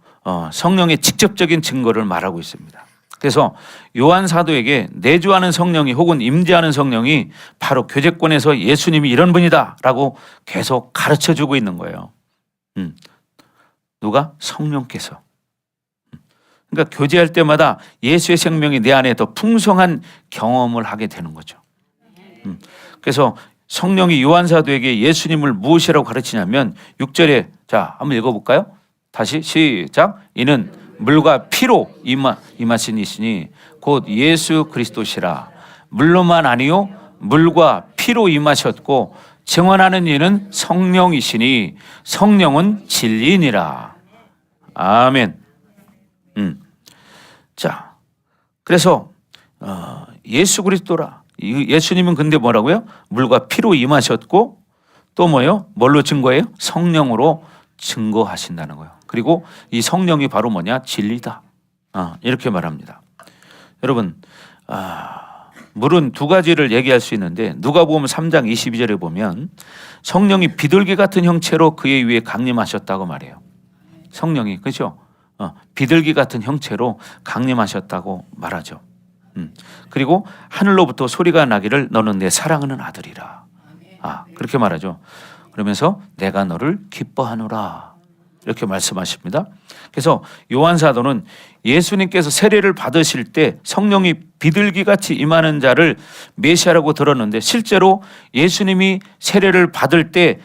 성령의 직접적인 증거를 말하고 있습니다. 그래서 요한 사도에게 내주하는 성령이 혹은 임재하는 성령이 바로 교제권에서 예수님이 이런 분이다라고 계속 가르쳐주고 있는 거예요. 누가? 성령께서. 그러니까 교제할 때마다 예수의 생명이 내 안에 더 풍성한 경험을 하게 되는 거죠. 그래서 성령이 요한 사도에게 예수님을 무엇이라고 가르치냐면 6절에 자 한번 읽어볼까요? 다시 시작. 이는 물과 피로 임하신 이시니 곧 예수 그리스도시라. 물로만 아니요 물과 피로 임하셨고 증언하는 이는 성령이시니 성령은 진리니라. 아멘. 자, 그래서 예수 그리스도라. 예수님은 근데 뭐라고요? 물과 피로 임하셨고 또 뭐예요? 뭘로 증거해요? 성령으로 증거하신다는 거예요. 그리고 이 성령이 바로 뭐냐? 진리다. 이렇게 말합니다. 여러분, 물은 두 가지를 얘기할 수 있는데 누가복음 3장 22절에 보면 성령이 비둘기 같은 형체로 그의 위에 강림하셨다고 말해요. 성령이, 그렇죠? 비둘기 같은 형체로 강림하셨다고 말하죠. 그리고 하늘로부터 소리가 나기를 너는 내 사랑하는 아들이라. 그렇게 말하죠. 그러면서 내가 너를 기뻐하노라, 이렇게 말씀하십니다. 그래서 요한 사도는 예수님께서 세례를 받으실 때 성령이 비둘기같이 임하는 자를 메시아라고 들었는데 실제로 예수님이 세례를 받을 때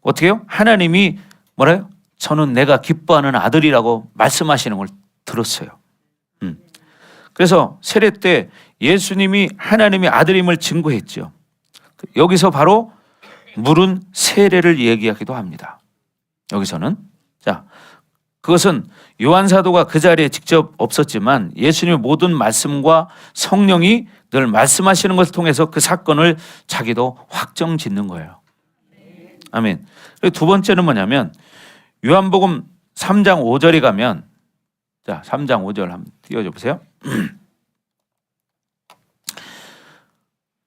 어떻게 해요? 하나님이 뭐래요? 저는 내가 기뻐하는 아들이라고 말씀하시는 걸 들었어요. 그래서 세례 때 예수님이 하나님의 아들임을 증거했죠. 여기서 바로 물은 세례를 얘기하기도 합니다. 여기서는 자, 그것은 요한 사도가 그 자리에 직접 없었지만 예수님의 모든 말씀과 성령이 늘 말씀하시는 것을 통해서 그 사건을 자기도 확정짓는 거예요. 아멘. 그리고 두 번째는 뭐냐면 요한복음 3장 5절에 가면 자, 3장 5절 한번 띄워줘 보세요.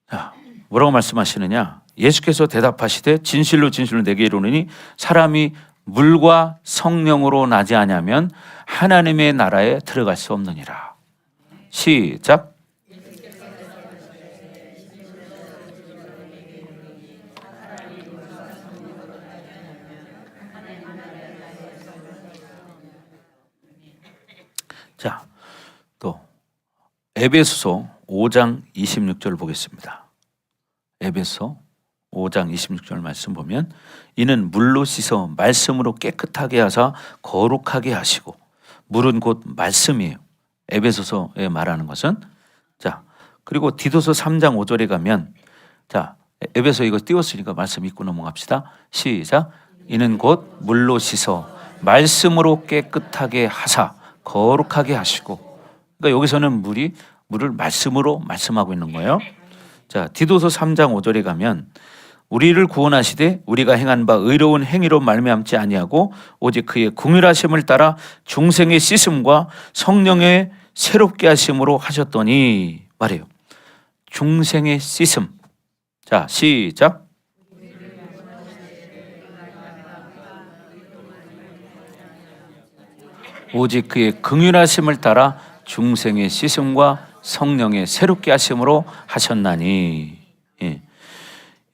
자, 뭐라고 말씀하시느냐? 예수께서 대답하시되 진실로 진실로 내게 이르노니 사람이 물과 성령으로 나지 아니하면 하나님의 나라에 들어갈 수 없느니라. 시작. 자, 또 에베소서 5장 26절 보겠습니다. 에베소 5장 26절 말씀 보면 이는 물로 씻어 말씀으로 깨끗하게 하사 거룩하게 하시고, 물은 곧 말씀이에요. 에베소서에 말하는 것은. 자, 그리고 디도서 3장 5절에 가면 자, 에베소 이거 띄웠으니까 말씀 읽고 넘어갑시다. 시작. 이는 곧 물로 씻어 말씀으로 깨끗하게 하사 거룩하게 하시고. 그러니까 여기서는 물을 말씀으로 말씀하고 있는 거예요. 자, 디도서 3장 5절에 가면 우리를 구원하시되 우리가 행한 바 의로운 행위로 말미암지 아니하고 오직 그의 긍휼하심을 따라 중생의 씻음과 성령의 새롭게 하심으로 하셨더니 말해요. 중생의 씻음. 자, 시작. 오직 그의 긍휼하심을 따라 중생의 씻음과 성령의 새롭게 하심으로 하셨나니. 예.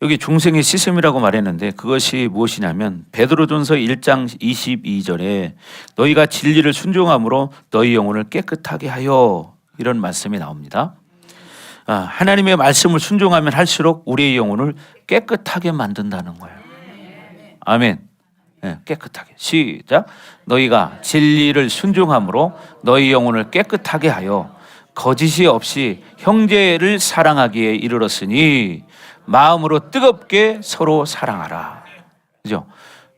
여기 중생의 씻음이라고 말했는데 그것이 무엇이냐면 베드로전서 1장 22절에 너희가 진리를 순종함으로 너희 영혼을 깨끗하게 하여, 이런 말씀이 나옵니다. 하나님의 말씀을 순종하면 할수록 우리의 영혼을 깨끗하게 만든다는 거예요. 아멘. 깨끗하게. 시작. 너희가 진리를 순종함으로 너희 영혼을 깨끗하게 하여 거짓이 없이 형제를 사랑하기에 이르렀으니 마음으로 뜨겁게 서로 사랑하라. 그죠?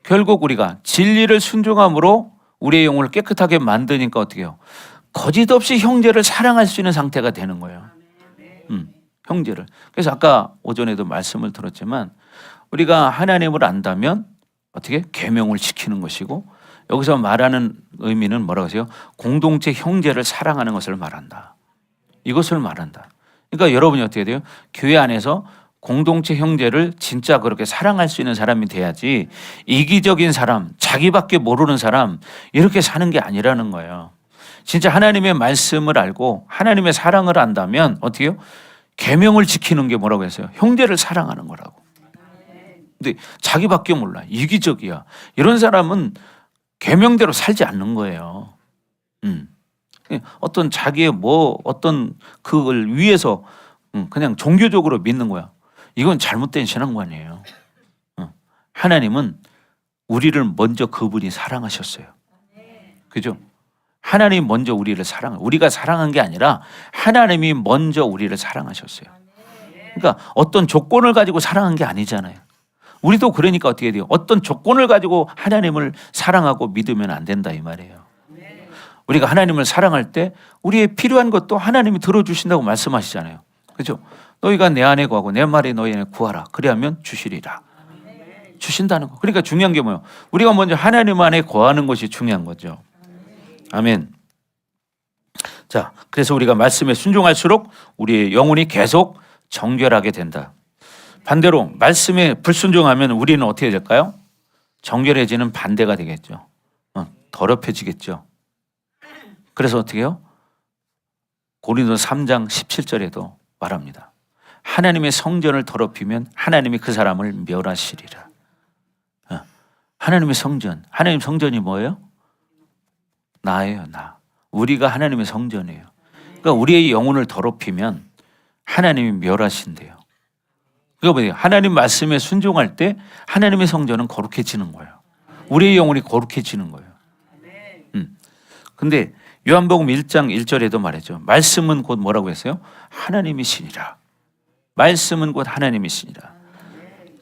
결국 우리가 진리를 순종함으로 우리의 영혼을 깨끗하게 만드니까 어떻게 해요? 거짓 없이 형제를 사랑할 수 있는 상태가 되는 거예요. 형제를. 그래서 아까 오전에도 말씀을 들었지만 우리가 하나님을 안다면 어떻게? 계명을 지키는 것이고 여기서 말하는 의미는 뭐라고 하세요? 공동체 형제를 사랑하는 것을 말한다. 이것을 말한다. 그러니까 여러분이 어떻게 돼요? 교회 안에서 공동체 형제를 진짜 그렇게 사랑할 수 있는 사람이 돼야지 이기적인 사람, 자기밖에 모르는 사람 이렇게 사는 게 아니라는 거예요. 진짜 하나님의 말씀을 알고 하나님의 사랑을 안다면 어떻게 해요? 계명을 지키는 게 뭐라고 했어요? 형제를 사랑하는 거라고. 근데 자기밖에 몰라. 이기적이야. 이런 사람은 계명대로 살지 않는 거예요. 어떤 자기의 어떤 그걸 위해서 그냥 종교적으로 믿는 거야. 이건 잘못된 신앙관이에요. 하나님은 우리를 먼저 그분이 사랑하셨어요. 그죠? 하나님이 먼저 우리를 우리가 사랑한 게 아니라 하나님이 먼저 우리를 사랑하셨어요. 그러니까 어떤 조건을 가지고 사랑한 게 아니잖아요. 우리도 그러니까 어떻게 돼요? 어떤 조건을 가지고 하나님을 사랑하고 믿으면 안 된다 이 말이에요. 우리가 하나님을 사랑할 때 우리의 필요한 것도 하나님이 들어주신다고 말씀하시잖아요. 그렇죠? 너희가 내 안에 구하고 내 말에 너희 안에 구하라. 그리하면 주시리라. 주신다는 거. 그러니까 중요한 게 뭐예요? 우리가 먼저 하나님 안에 구하는 것이 중요한 거죠. 아멘. 자, 그래서 우리가 말씀에 순종할수록 우리의 영혼이 계속 정결하게 된다. 반대로 말씀에 불순종하면 우리는 어떻게 될까요? 정결해지는 반대가 되겠죠. 더럽혀지겠죠. 그래서 어떻게 해요? 고린도서 3장 17절에도 말합니다. 하나님의 성전을 더럽히면 하나님이 그 사람을 멸하시리라. 하나님의 성전. 하나님 성전이 뭐예요? 나예요, 나. 우리가 하나님의 성전이에요. 그러니까 우리의 영혼을 더럽히면 하나님이 멸하신대요. 그러니까 뭐예요? 하나님 말씀에 순종할 때 하나님의 성전은 거룩해지는 거예요. 우리의 영혼이 거룩해지는 거예요. 근데 요한복음 1장 1절에도 말했죠. 말씀은 곧 뭐라고 했어요? 하나님이시니라. 말씀은 곧 하나님이시니라.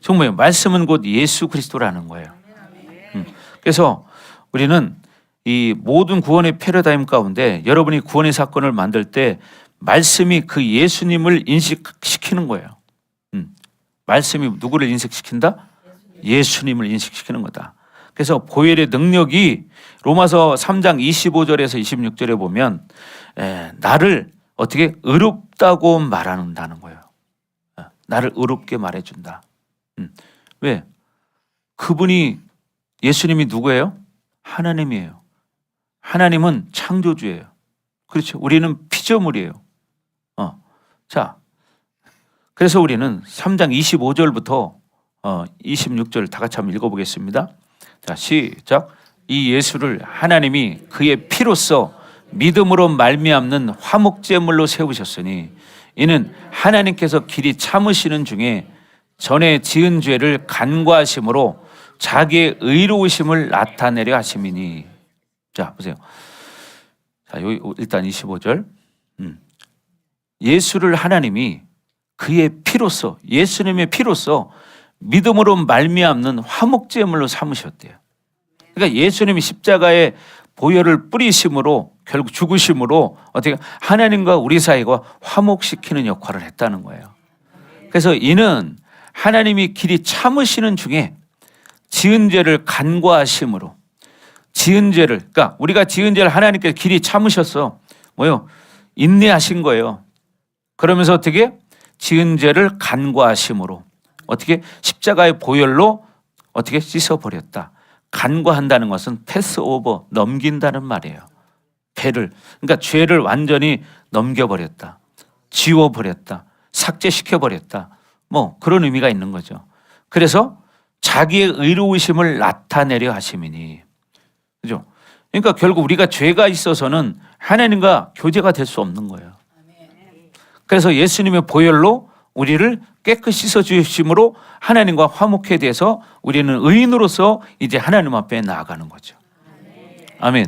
정말요. 말씀은 곧 예수 그리스도라는 거예요. 그래서 우리는 이 모든 구원의 패러다임 가운데 여러분이 구원의 사건을 만들 때 말씀이 그 예수님을 인식시키는 거예요. 말씀이 누구를 인식시킨다? 예수님을 인식시키는 거다. 그래서 보혈의 능력이 로마서 3장 25절에서 26절에 보면 나를 어떻게 의롭다고 말한다는 거예요. 나를 의롭게 말해준다. 왜? 그분이 예수님이 누구예요? 하나님이에요. 하나님은 창조주예요. 그렇죠. 우리는 피조물이에요. 자, 그래서 우리는 3장 25절부터 26절 다 같이 한번 읽어보겠습니다. 자, 시작. 이 예수를 하나님이 그의 피로써 믿음으로 말미암는 화목제물로 세우셨으니 이는 하나님께서 길이 참으시는 중에 전에 지은 죄를 간과하심으로 자기의 의로우심을 나타내려 하심이니. 자, 보세요. 자, 여기 일단 25절. 예수를 하나님이 그의 피로써, 예수님의 피로써 믿음으로 말미암는 화목제물로 삼으셨대요. 그러니까 예수님이 십자가에 보혈을 뿌리심으로 결국 죽으심으로 어떻게 하나님과 우리 사이가 화목시키는 역할을 했다는 거예요. 그래서 이는 하나님이 길이 참으시는 중에 지은 죄를 간과하심으로 지은 죄를, 그러니까 우리가 지은 죄를 하나님께서 길이 참으셨어. 뭐요? 인내하신 거예요. 그러면서 어떻게 지은 죄를 간과하심으로 어떻게 십자가의 보혈로 어떻게 씻어버렸다. 간과한다는 것은 패스오버, 넘긴다는 말이에요. 배를, 그러니까 죄를 완전히 넘겨버렸다. 지워버렸다. 삭제시켜버렸다. 뭐 그런 의미가 있는 거죠. 그래서 자기의 의로우심을 나타내려 하심이니. 그죠? 그러니까 결국 우리가 죄가 있어서는 하나님과 교제가 될 수 없는 거예요. 그래서 예수님의 보혈로 우리를 깨끗이 씻어 주심으로 하나님과 화목해 돼서 우리는 의인으로서 이제 하나님 앞에 나아가는 거죠. 아멘.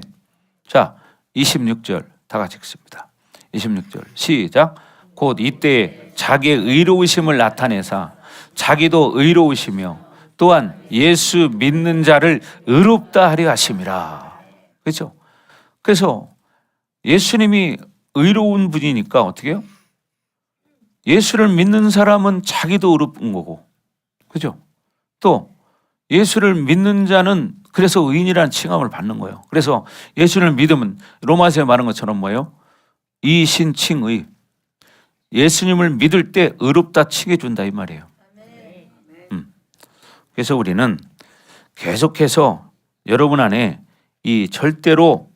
자, 26절 다 같이 읽습니다. 26절 시작. 곧 이때 자기의 의로우심을 나타내사 자기도 의로우시며 또한 예수 믿는 자를 의롭다 하려 하심이라. 그렇죠? 그래서 예수님이 의로운 분이니까 어떻게 해요? 예수를 믿는 사람은 자기도 의롭은 거고, 그죠? 또 예수를 믿는 자는 그래서 의인이라는 칭함을 받는 거예요. 그래서 예수를 믿으면 로마서에 말한 것처럼 뭐예요? 이신칭의. 예수님을 믿을 때 의롭다 칭해준다 이 말이에요. 그래서 우리는 계속해서 여러분 안에 이 절대로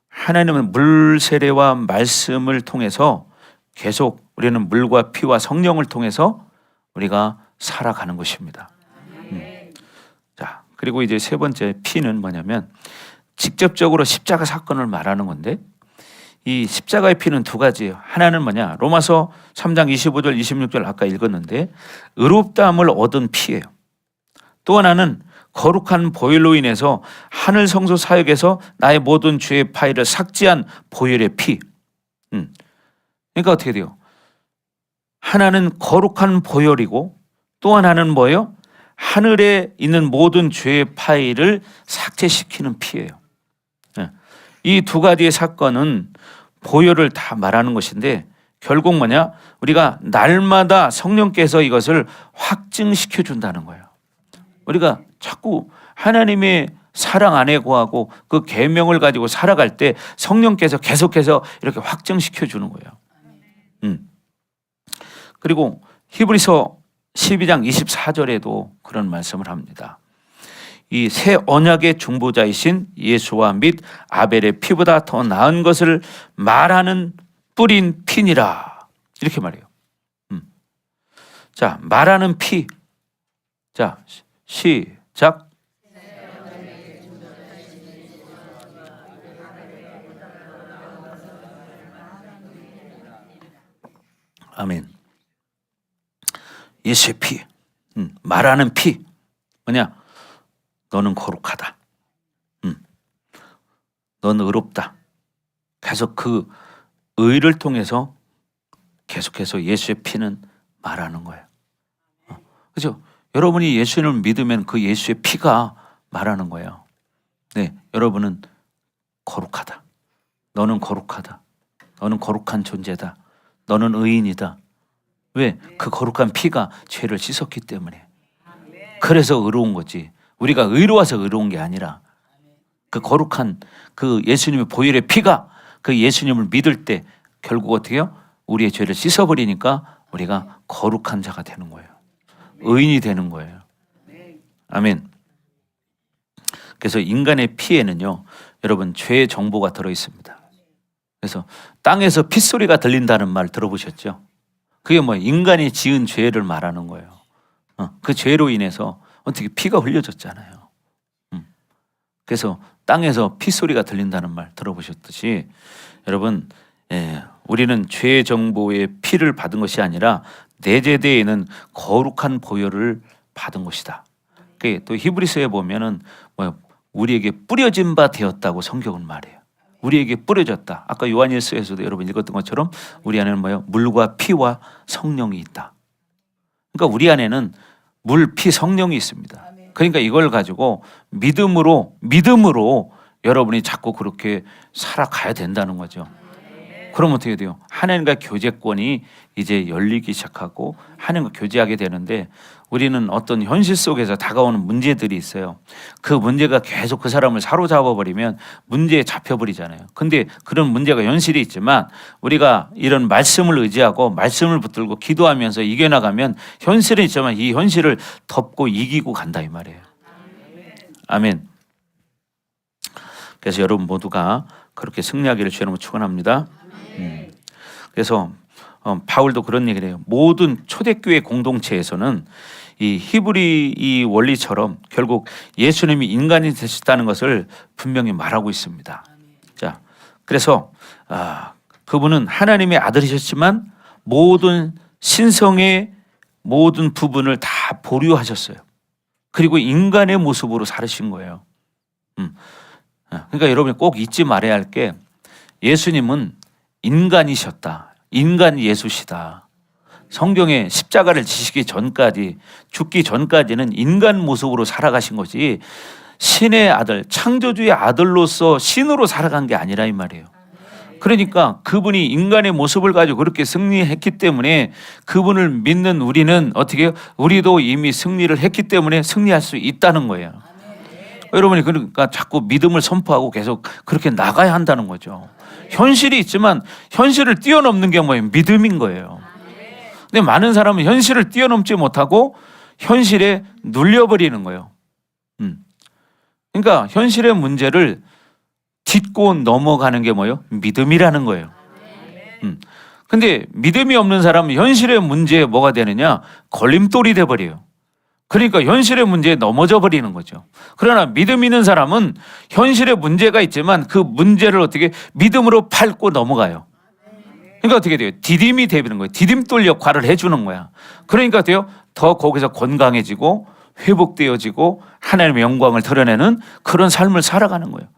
하나님의 물 세례와 말씀을 통해서 계속 우리는 물과 피와 성령을 통해서 우리가 살아가는 것입니다. 자, 그리고 이제 세 번째 피는 뭐냐면 직접적으로 십자가 사건을 말하는 건데 이 십자가의 피는 두 가지예요. 하나는 뭐냐? 로마서 3장 25절 26절 아까 읽었는데 의롭다함을 얻은 피예요. 또 하나는 거룩한 보혈로 인해서 하늘 성소 사역에서 나의 모든 죄의 파일을 삭제한 보혈의 피. 그러니까 어떻게 돼요? 하나는 거룩한 보혈이고 또 하나는 뭐예요? 하늘에 있는 모든 죄의 파일을 삭제시키는 피예요. 이 두 가지의 사건은 보혈을 다 말하는 것인데 결국 뭐냐? 우리가 날마다 성령께서 이것을 확증시켜 준다는 거예요. 우리가 자꾸 하나님의 사랑 안에 거하고 그 계명을 가지고 살아갈 때 성령께서 계속해서 이렇게 확증시켜 주는 거예요. 그리고 히브리서 12장 24절에도 그런 말씀을 합니다. 이 새 언약의 중보자이신 예수와 및 아벨의 피보다 더 나은 것을 말하는 뿌린 피니라. 이렇게 말해요. 자, 말하는 피. 자, 시작. 아멘. 예수의 피, 말하는 피. 뭐냐? 너는 거룩하다. 너는 의롭다. 계속 그 의를 통해서 계속해서 예수의 피는 말하는 거예요. 그렇죠? 여러분이 예수님을 믿으면 그 예수의 피가 말하는 거예요. 네, 여러분은 거룩하다. 너는 거룩하다. 너는 거룩한 존재다. 너는 의인이다. 왜? 그 거룩한 피가 죄를 씻었기 때문에. 그래서 의로운 거지. 우리가 의로워서 의로운 게 아니라 그 거룩한 그 예수님의 보혈의 피가 그 예수님을 믿을 때 결국 어떻게 해요? 우리의 죄를 씻어버리니까 우리가 거룩한 자가 되는 거예요. 의인이 되는 거예요. 아멘. 그래서 인간의 피에는요, 여러분 죄의 정보가 들어 있습니다. 그래서 땅에서 핏소리가 들린다는 말 들어보셨죠? 그게 뭐 인간이 지은 죄를 말하는 거예요. 그 죄로 인해서 어떻게 피가 흘려졌잖아요. 그래서 땅에서 핏소리가 들린다는 말 들어보셨듯이 여러분, 우리는 죄의 정보의 피를 받은 것이 아니라 내재되에는 거룩한 보혈을 받은 것이다. 또 히브리서에 보면은 우리에게 뿌려진 바 되었다고 성경은 말해요. 우리에게 뿌려졌다. 아까 요한일서에서도 여러분 읽었던 것처럼 우리 안에는 뭐예요? 물과 피와 성령이 있다. 그러니까 우리 안에는 물, 피, 성령이 있습니다. 그러니까 이걸 가지고 믿음으로 여러분이 자꾸 그렇게 살아가야 된다는 거죠. 그럼 어떻게 돼요? 하나님과 교제권이 이제 열리기 시작하고 하나님과 교제하게 되는데 우리는 어떤 현실 속에서 다가오는 문제들이 있어요. 그 문제가 계속 그 사람을 사로잡아 버리면 문제에 잡혀 버리잖아요. 근데 그런 문제가 현실이 있지만 우리가 이런 말씀을 의지하고 말씀을 붙들고 기도하면서 이겨나가면 현실은 있지만 이 현실을 덮고 이기고 간다 이 말이에요. 아멘. 그래서 여러분 모두가 그렇게 승리하기를 주의 이름으로 축원합니다. 그래서 바울도 그런 얘기를 해요. 모든 초대교회 공동체에서는 이 히브리 이 원리처럼 결국 예수님이 인간이 되셨다는 것을 분명히 말하고 있습니다. 자, 그래서 그분은 하나님의 아들이셨지만 모든 신성의 모든 부분을 다 보류하셨어요. 그리고 인간의 모습으로 살으신 거예요. 그러니까 여러분이 꼭 잊지 말아야 할 게 예수님은 인간이셨다. 인간 예수시다. 성경에 십자가를 지시기 전까지, 죽기 전까지는 인간 모습으로 살아가신 것이 신의 아들, 창조주의 아들로서 신으로 살아간 게 아니라 이 말이에요. 그러니까 그분이 인간의 모습을 가지고 그렇게 승리했기 때문에 그분을 믿는 우리는 어떻게 해요? 우리도 이미 승리를 했기 때문에 승리할 수 있다는 거예요. 여러분이 그러니까 자꾸 믿음을 선포하고 계속 그렇게 나가야 한다는 거죠. 현실이 있지만 현실을 뛰어넘는 게 뭐예요? 믿음인 거예요. 근데 많은 사람은 현실을 뛰어넘지 못하고 현실에 눌려버리는 거예요. 그러니까 현실의 문제를 딛고 넘어가는 게 뭐예요? 믿음이라는 거예요. 근데 믿음이 없는 사람은 현실의 문제에 뭐가 되느냐? 걸림돌이 돼버려요. 그러니까 현실의 문제에 넘어져 버리는 거죠. 그러나 믿음 있는 사람은 현실의 문제가 있지만 그 문제를 어떻게 믿음으로 밟고 넘어가요. 그러니까 어떻게 돼요? 디딤이 되는 거예요. 디딤돌 역할을 해주는 거야. 그러니까 돼요? 더 거기서 건강해지고 회복되어지고 하나님의 영광을 드러내는 그런 삶을 살아가는 거예요.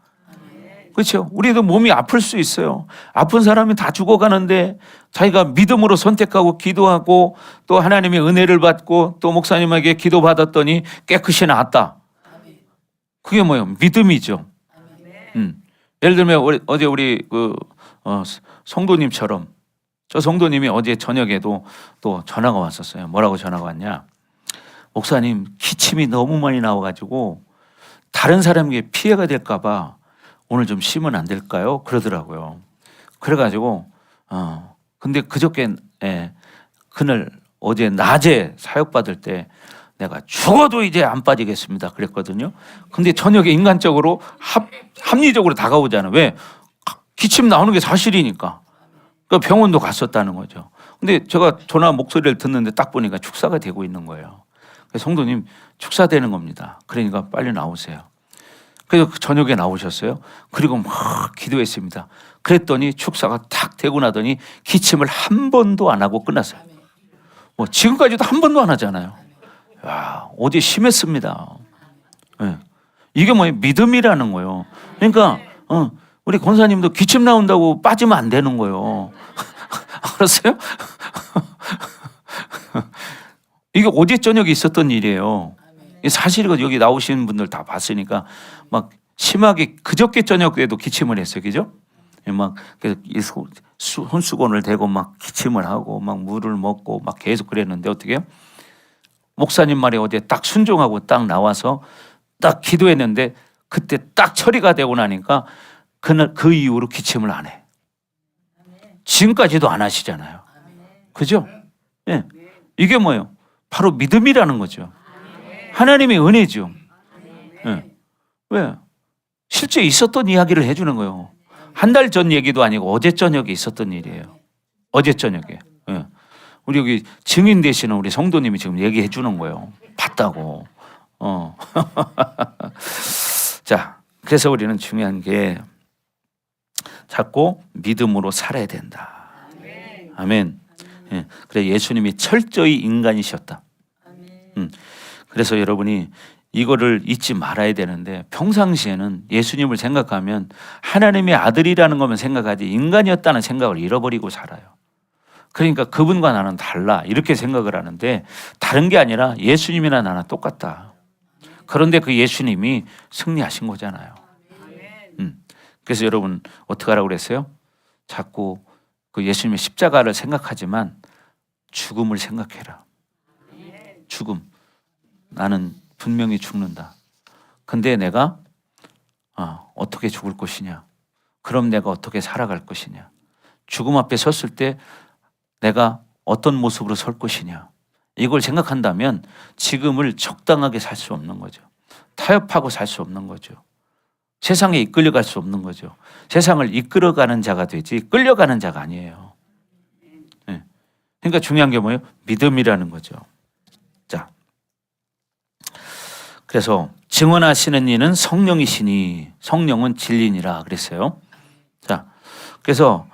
그렇죠? 우리도 몸이 아플 수 있어요. 아픈 사람이 다 죽어가는데 자기가 믿음으로 선택하고 기도하고 또 하나님의 은혜를 받고 또 목사님에게 기도받았더니 깨끗이 나았다. 그게 뭐예요? 믿음이죠. 예를 들면 어제 우리 성도님처럼 저 성도님이 어제 저녁에도 또 전화가 왔었어요. 뭐라고 전화가 왔냐? 목사님, 기침이 너무 많이 나와가지고 다른 사람에게 피해가 될까 봐 오늘 좀 쉬면 안 될까요? 그러더라고요. 그래가지고 근데 그저께 그날 어제 낮에 사역 받을 때 내가 죽어도 이제 안 빠지겠습니다 그랬거든요. 근데 저녁에 인간적으로 합리적으로 다가오잖아요. 왜? 기침 나오는 게 사실이니까. 그러니까 병원도 갔었다는 거죠. 근데 제가 전화 목소리를 듣는데 딱 보니까 축사가 되고 있는 거예요. 그래서 성도님 축사되는 겁니다. 그러니까 빨리 나오세요. 그래서 저녁에 나오셨어요. 그리고 막 기도했습니다. 그랬더니 축사가 탁 되고 나더니 기침을 한 번도 안 하고 끝났어요. 뭐 지금까지도 한 번도 안 하잖아요. 야, 어제 심했습니다. 네. 이게 뭐예요? 믿음이라는 거예요. 그러니까 우리 권사님도 기침 나온다고 빠지면 안 되는 거예요. 알았어요? 이게 어제 저녁에 있었던 일이에요. 사실이고 여기 나오시는 분들 다 봤으니까 막 심하게 그저께 저녁에도 기침을 했어요. 그죠? 막 손수건을 대고 막 기침을 하고 막 물을 먹고 막 계속 그랬는데 어떻게 해요? 목사님 말에 어제 딱 순종하고 딱 나와서 딱 기도했는데 그때 딱 처리가 되고 나니까 그날 그 이후로 기침을 안 해. 지금까지도 안 하시잖아요. 그죠? 예. 이게 뭐예요? 바로 믿음이라는 거죠. 하나님의 은혜죠. 네. 왜? 실제 있었던 이야기를 해주는 거예요. 한 달 전 얘기도 아니고 어제 저녁에 있었던 일이에요. 어제 저녁에. 네. 우리 여기 증인 되시는 우리 성도님이 지금 얘기해 주는 거예요. 봤다고. 자, 그래서 우리는 중요한 게 자꾸 믿음으로 살아야 된다. 아멘. 예. 그래 예수님이 철저히 인간이셨다. 그래서 여러분이 이거를 잊지 말아야 되는데 평상시에는 예수님을 생각하면 하나님의 아들이라는 것만 생각하지 인간이었다는 생각을 잃어버리고 살아요. 그러니까 그분과 나는 달라 이렇게 생각을 하는데 다른 게 아니라 예수님이나 나나 똑같다. 그런데 그 예수님이 승리하신 거잖아요. 그래서 여러분 어떻게 하라고 그랬어요? 자꾸 그 예수님의 십자가를 생각하지만 죽음을 생각해라. 죽음. 나는 분명히 죽는다. 근데 내가 어떻게 죽을 것이냐? 그럼 내가 어떻게 살아갈 것이냐? 죽음 앞에 섰을 때 내가 어떤 모습으로 설 것이냐? 이걸 생각한다면 지금을 적당하게 살 수 없는 거죠. 타협하고 살 수 없는 거죠. 세상에 이끌려갈 수 없는 거죠. 세상을 이끌어가는 자가 되지 끌려가는 자가 아니에요. 네. 그러니까 중요한 게 뭐예요? 믿음이라는 거죠. 자, 그래서 증언하시는 이는 성령이시니 성령은 진리니라 그랬어요. 자, 그래서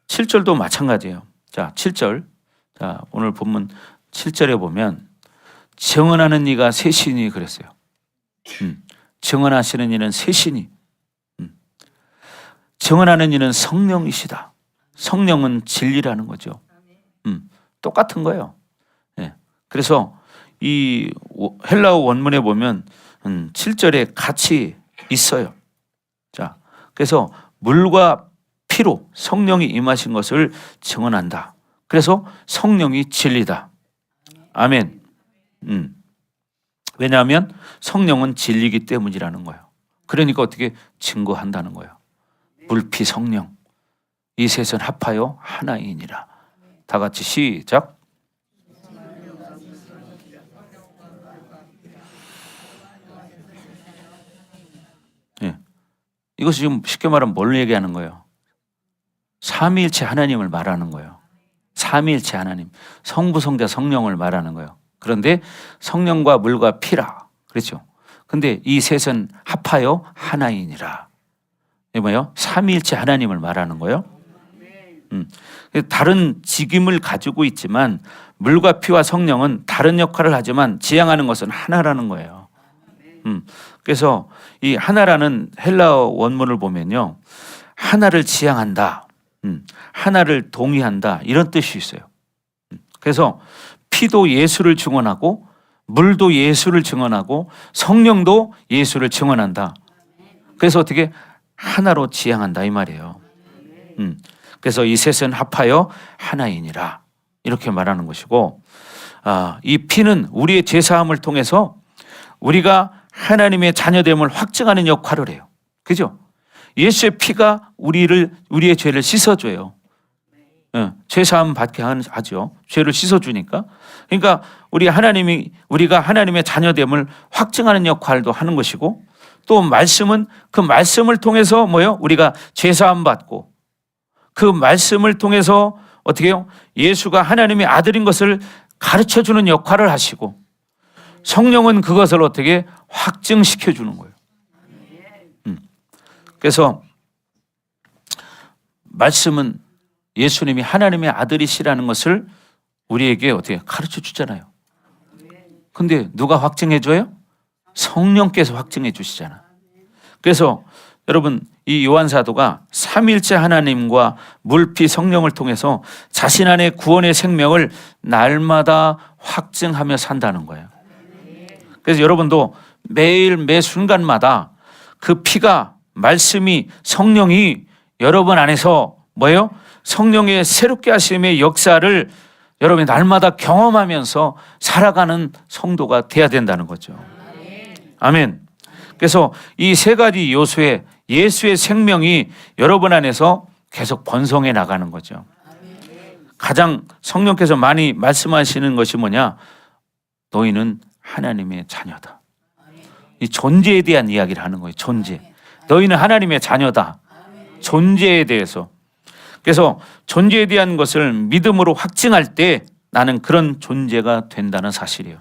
7절도 마찬가지예요. 자, 7절. 자, 오늘 본문 7절에 보면 증언하는 이가 셋이니 그랬어요. 증언하시는 이는 셋이니. 증언하는 이는 성령이시다. 성령은 진리라는 거죠. 똑같은 거예요. 예. 그래서 이 헬라어 원문에 보면 7절에 같이 있어요. 자, 그래서 물과 피로 성령이 임하신 것을 증언한다. 그래서 성령이 진리다. 아멘. 왜냐하면 성령은 진리이기 때문이라는 거예요. 그러니까 어떻게 증거한다는 거예요. 물피 성령 이 셋은 합하여 하나이니라. 다 같이 시작. 예. 이것이 지금 쉽게 말하면 뭘 얘기하는 거예요? 삼위일체 하나님을 말하는 거예요. 삼위일체 하나님, 성부, 성자, 성령을 말하는 거예요. 그런데 성령과 물과 피라 그렇죠. 근데 이 셋은 합하여 하나이니라. 이게 뭐예요? 삼위일체 하나님을 말하는 거예요. 다른 직임을 가지고 있지만 물과 피와 성령은 다른 역할을 하지만 지향하는 것은 하나라는 거예요. 그래서 이 하나라는 헬라어 원문을 보면요, 하나를 지향한다, 하나를 동의한다 이런 뜻이 있어요. 그래서 피도 예수를 증언하고 물도 예수를 증언하고 성령도 예수를 증언한다. 그래서 어떻게 하나로 지향한다 이 말이에요. 그래서 이 셋은 합하여 하나이니라 이렇게 말하는 것이고, 이 피는 우리의 죄사함을 통해서 우리가 하나님의 자녀됨을 확증하는 역할을 해요. 그죠? 예수의 피가 우리의 죄를 씻어줘요. 죄사함 받게 하죠. 죄를 씻어주니까. 그러니까 우리가 하나님의 자녀됨을 확증하는 역할도 하는 것이고, 또 말씀은 그 말씀을 통해서 뭐요? 우리가 죄사함 받고, 그 말씀을 통해서 어떻게 해요? 예수가 하나님의 아들인 것을 가르쳐주는 역할을 하시고, 성령은 그것을 어떻게 확증시켜 주는 거예요. 그래서 말씀은 예수님이 하나님의 아들이시라는 것을 우리에게 어떻게 가르쳐 주잖아요. 근데 누가 확증해 줘요? 성령께서 확증해 주시잖아. 그래서 여러분, 이 요한 사도가 삼일째 하나님과 물피 성령을 통해서 자신 안에 구원의 생명을 날마다 확증하며 산다는 거예요. 그래서 여러분도 매일 매 순간마다 그 피가, 말씀이, 성령이 여러분 안에서 뭐예요? 성령의 새롭게 하심의 역사를 여러분이 날마다 경험하면서 살아가는 성도가 돼야 된다는 거죠. 아멘. 그래서 이 세 가지 요소에 예수의 생명이 여러분 안에서 계속 번성해 나가는 거죠. 가장 성령께서 많이 말씀하시는 것이 뭐냐? 너희는 하나님의 자녀다. 이 존재에 대한 이야기를 하는 거예요. 존재. 너희는 하나님의 자녀다. 존재에 대해서. 그래서 존재에 대한 것을 믿음으로 확증할 때 나는 그런 존재가 된다는 사실이에요.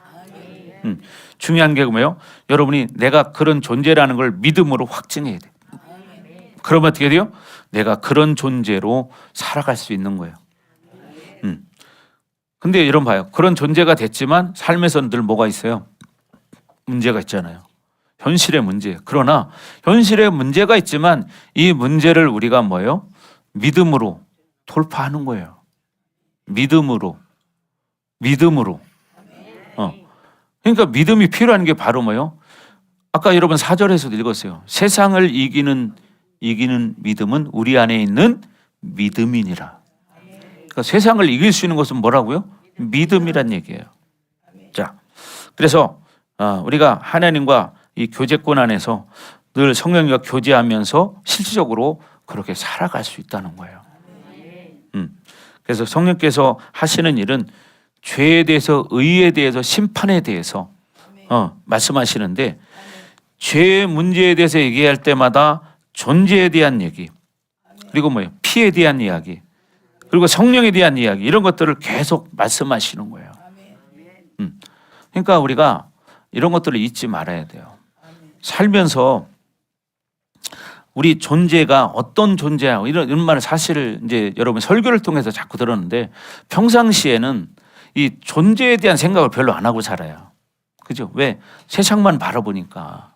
중요한 게 뭐예요? 여러분이 내가 그런 존재라는 걸 믿음으로 확증해야 돼. 그러면 어떻게 돼요? 내가 그런 존재로 살아갈 수 있는 거예요. 근데 여러분 봐요. 그런 존재가 됐지만 삶에서는 늘 뭐가 있어요? 문제가 있잖아요. 현실의 문제. 그러나 현실의 문제가 있지만 이 문제를 우리가 뭐예요? 믿음으로 돌파하는 거예요. 믿음으로. 그러니까 믿음이 필요한 게 바로 뭐예요? 아까 여러분 4절에서도 읽었어요. 세상을 이기는 믿음은 우리 안에 있는 믿음이니라. 그러니까 세상을 이길 수 있는 것은 뭐라고요? 믿음이란 얘기예요. 자, 그래서 우리가 하나님과 이 교제권 안에서 늘 성령과 교제하면서 실질적으로 그렇게 살아갈 수 있다는 거예요. 그래서 성령께서 하시는 일은 죄에 대해서, 의에 대해서, 심판에 대해서 말씀하시는데, 죄의 문제에 대해서 얘기할 때마다 존재에 대한 얘기, 그리고 뭐예요? 피에 대한 이야기, 그리고 성령에 대한 이야기, 이런 것들을 계속 말씀하시는 거예요. 그러니까 우리가 이런 것들을 잊지 말아야 돼요. 살면서 우리 존재가 어떤 존재야, 이런 말을 사실 이제 여러분 설교를 통해서 자꾸 들었는데, 평상시에는 이 존재에 대한 생각을 별로 안 하고 살아요. 그죠? 왜? 세상만 바라보니까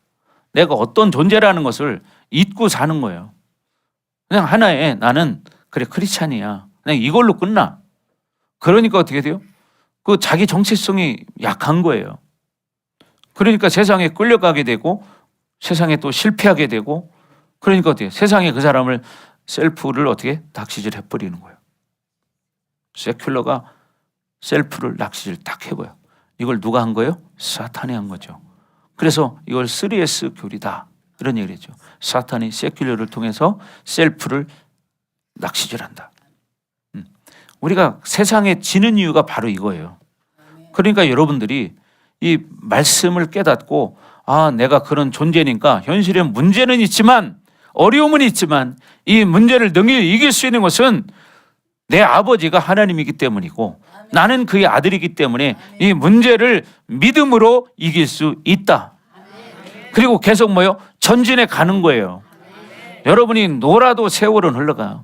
내가 어떤 존재라는 것을 잊고 사는 거예요. 그냥 하나의 나는 그래 크리스찬이야. 그냥 이걸로 끝나. 그러니까 어떻게 돼요? 그 자기 정체성이 약한 거예요. 그러니까 세상에 끌려가게 되고 세상에 또 실패하게 되고 그러니까 어떻게 세상에 그 사람을 셀프를 어떻게 낚시질 해버리는 거예요. 세큘러가 셀프를 낚시질 딱 해버려요. 이걸 누가 한 거예요? 사탄이 한 거죠. 그래서 이걸 3S 교리다 이런 얘기를 했죠. 사탄이 세큘러를 통해서 셀프를 낚시질한다. 우리가 세상에 지는 이유가 바로 이거예요. 그러니까 여러분들이 이 말씀을 깨닫고 아 내가 그런 존재니까 현실에 문제는 있지만 어려움은 있지만 이 문제를 능히 이길 수 있는 것은 내 아버지가 하나님이기 때문이고 나는 그의 아들이기 때문에 이 문제를 믿음으로 이길 수 있다. 그리고 계속 뭐요? 전진해 가는 거예요. 여러분이 놀아도 세월은 흘러가.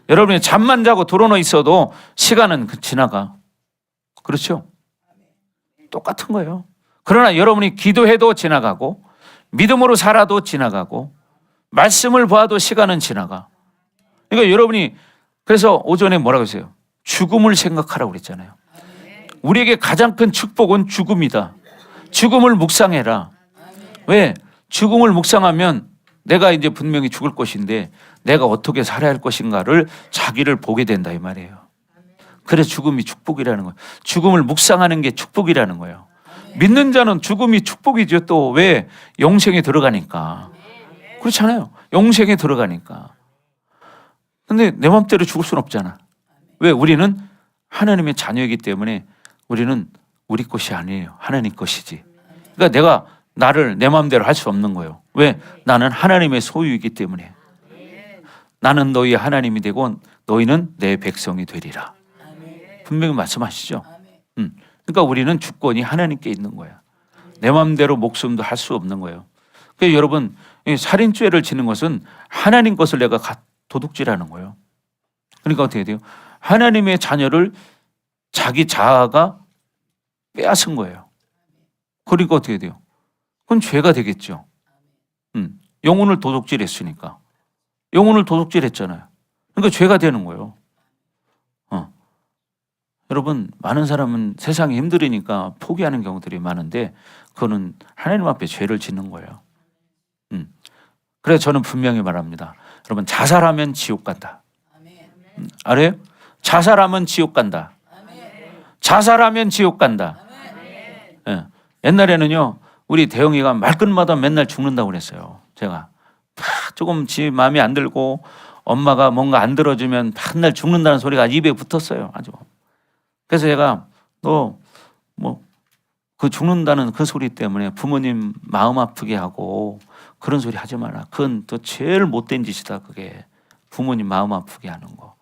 여러분이 잠만 자고 드러누워 있어도 시간은 지나가. 그렇죠? 똑같은 거예요. 그러나 여러분이 기도해도 지나가고 믿음으로 살아도 지나가고 말씀을 봐도 시간은 지나가. 그러니까 여러분이 그래서 오전에 뭐라고 했어요? 죽음을 생각하라고 그랬잖아요. 우리에게 가장 큰 축복은 죽음이다. 죽음을 묵상해라. 왜? 죽음을 묵상하면 내가 이제 분명히 죽을 것인데 내가 어떻게 살아야 할 것인가를 자기를 보게 된다 이 말이에요. 그래서 죽음이 축복이라는 거예요. 죽음을 묵상하는 게 축복이라는 거예요. 믿는 자는 죽음이 축복이죠. 또 왜? 영생에 들어가니까. 그렇잖아요. 영생에 들어가니까. 근데 내 맘대로 죽을 수는 없잖아. 왜? 우리는 하나님의 자녀이기 때문에 우리는 우리 것이 아니에요. 하나님 것이지. 그러니까 내가 나를 내 마음대로 할 수 없는 거예요. 왜? 나는 하나님의 소유이기 때문에. 나는 너희 하나님이 되고 너희는 내 백성이 되리라. 분명히 말씀하시죠. 그러니까 우리는 주권이 하나님께 있는 거야. 내 마음대로 목숨도 할 수 없는 거예요. 그러니까 여러분 살인죄를 지는 것은 하나님 것을 내가 도둑질하는 거예요. 그러니까 어떻게 돼요? 하나님의 자녀를 자기 자아가 빼앗은 거예요. 그러니까 어떻게 돼요? 그건 죄가 되겠죠. 영혼을 도둑질했으니까. 영혼을 도둑질했잖아요. 그러니까 죄가 되는 거예요. 여러분 많은 사람은 세상이 힘들으니까 포기하는 경우들이 많은데 그거는 하나님 앞에 죄를 짓는 거예요. 그래서 저는 분명히 말합니다. 여러분 자살하면 지옥 간다. 알아요? 자살하면 지옥 간다. 자살하면 지옥 간다. 예. 옛날에는요 우리 대영이가 말끝마다 맨날 죽는다고 그랬어요. 제가 조금 지 마음에 안 들고 엄마가 뭔가 안 들어주면 맨날 죽는다는 소리가 입에 붙었어요. 아주. 그래서 제가 너 뭐 그 죽는다는 그 소리 때문에 부모님 마음 아프게 하고 그런 소리 하지 마라. 그건 또 제일 못된 짓이다. 그게 부모님 마음 아프게 하는 거.